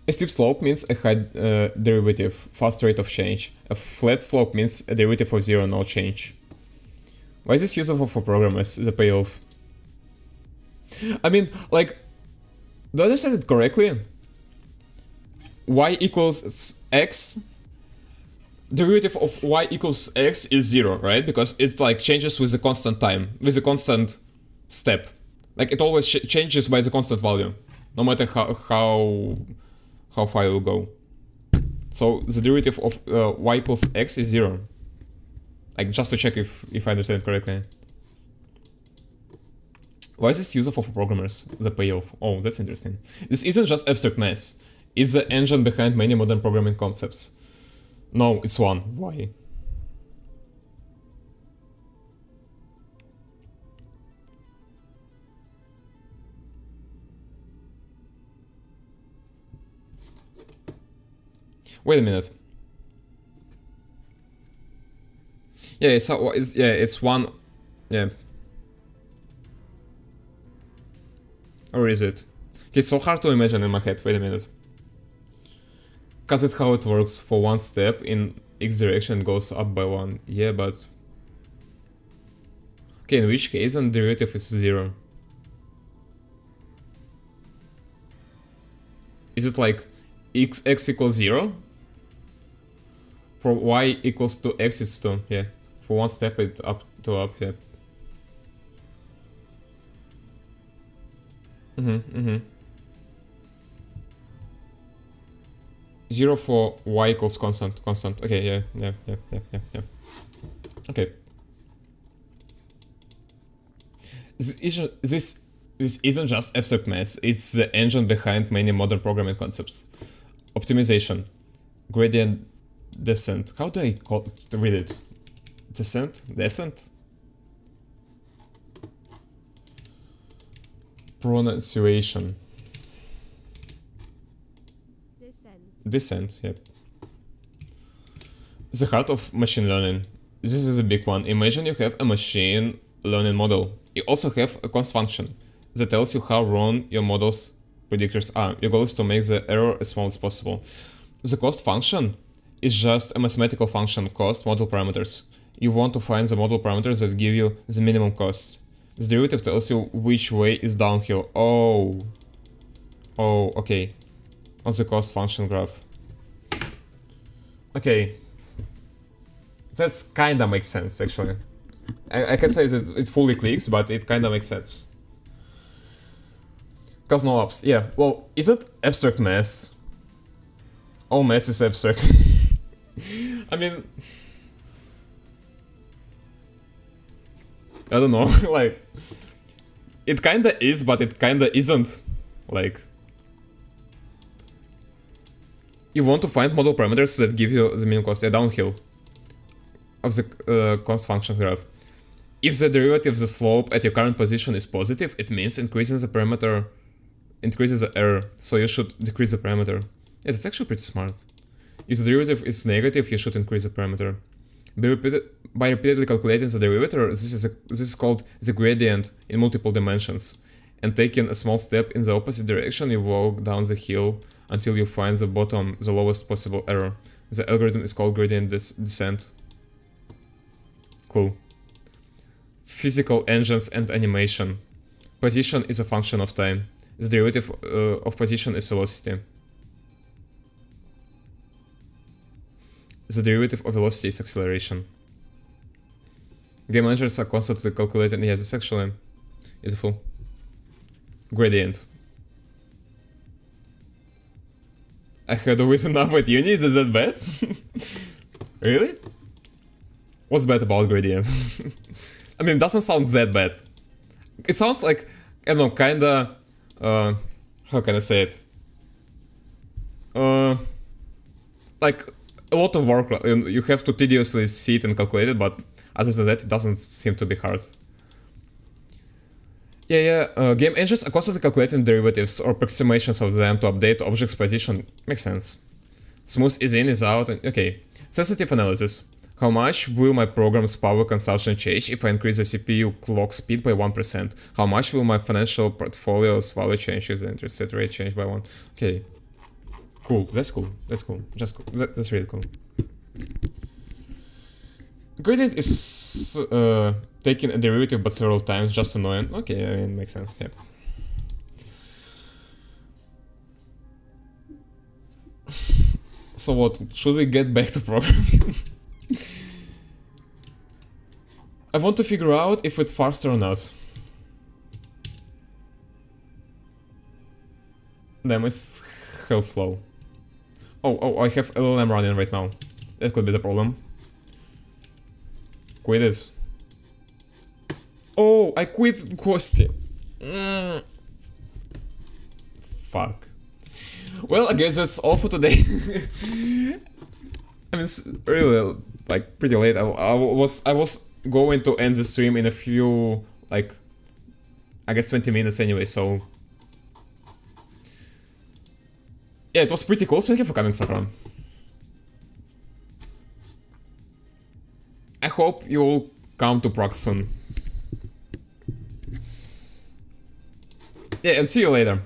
A steep slope means a high derivative, fast rate of change. A flat slope means a derivative of 0, no change. Why is this useful for programmers, the payoff? I mean, like, do I understand it correctly? Y equals x, derivative of y equals x is 0, right? Because it like changes with a constant time, with a constant step. Like it always changes by the constant value, no matter how far it will go. So the derivative of y equals x is 0. Like, just to check if I understand correctly. Why is this useful for programmers? The payoff. Oh, that's interesting. This isn't just abstract math. It's the engine behind many modern programming concepts. No, it's one. Why? Wait a minute. Yeah, so it's one. Yeah. Or is it? Okay, it's so hard to imagine in my head. Wait a minute. Cause it's how it works. For one step in x direction, it goes up by one. Yeah, but okay. In which case, the derivative is 0. Is it like x equals 0? For y equals to x is 2, yeah. For one step it up to up, yeah. Mm-hmm. 0 for y equals constant. Okay, yeah. Okay. This isn't just abstract math, it's the engine behind many modern programming concepts. Optimization, gradient descent. How do I read it? Descent? Pronunciation. Descent, yep. The heart of machine learning. This is a big one. Imagine you have a machine learning model. You also have a cost function that tells you how wrong your model's predictors are. Your goal is to make the error as small as possible. The cost function is just a mathematical function, cost model parameters. You want to find the model parameters that give you the minimum cost. The derivative tells you which way is downhill. Oh, okay. On the cost function graph. Okay. That's kinda makes sense, actually. I can't say that it fully clicks, but it kinda makes sense. Cause no ops. Yeah, well, is it abstract math? All math is abstract. I mean, I don't know, like, it kinda is, but it kinda isn't. Like, you want to find model parameters that give you the minimum cost, downhill of the cost function graph. If the derivative of the slope at your current position is positive, it means increasing the parameter increases the error, so you should decrease the parameter. Yes, it's actually pretty smart. If the derivative is negative, you should increase the parameter. By repeatedly calculating the derivative, this is called the gradient in multiple dimensions. And taking a small step in the opposite direction, you walk down the hill until you find the bottom, the lowest possible error. The algorithm is called gradient descent. Cool. Physical engines and animation. Position is a function of time. The derivative of position is velocity. The derivative of velocity is acceleration. Game engines are constantly calculated. Yeah, this actually is a full gradient. I had a with enough at uni, is that bad? Really? What's bad about gradient? I mean, it doesn't sound that bad. It sounds like, I don't know, kinda... how can I say it? Like, a lot of work, you have to tediously see it and calculate it, but other than that, it doesn't seem to be hard. Game engines are constantly calculating derivatives or approximations of them to update object's position. Makes sense. Smooth is in, is out, and okay. Sensitive analysis. How much will my program's power consumption change if I increase the CPU clock speed by 1%? How much will my financial portfolio's value change if the interest rate change by 1? Okay. Cool, that's cool, that's cool, just cool, that's really cool. Gradient is taking a derivative but several times, just annoying. Okay, I mean, makes sense, yeah. So what, should we get back to programming? I want to figure out if it's faster or not. Damn, it's hell slow. Oh, I have LLM running right now. That could be the problem. quit it. Oh, I quit Kosti. Fuck. Well, I guess that's all for today. I mean, it's really like pretty late. I was going to end the stream in a few, like, I guess 20 minutes anyway. So yeah, it was pretty cool. Thank you for coming, Sakura. I hope you'll come to Prague soon. Yeah, and see you later.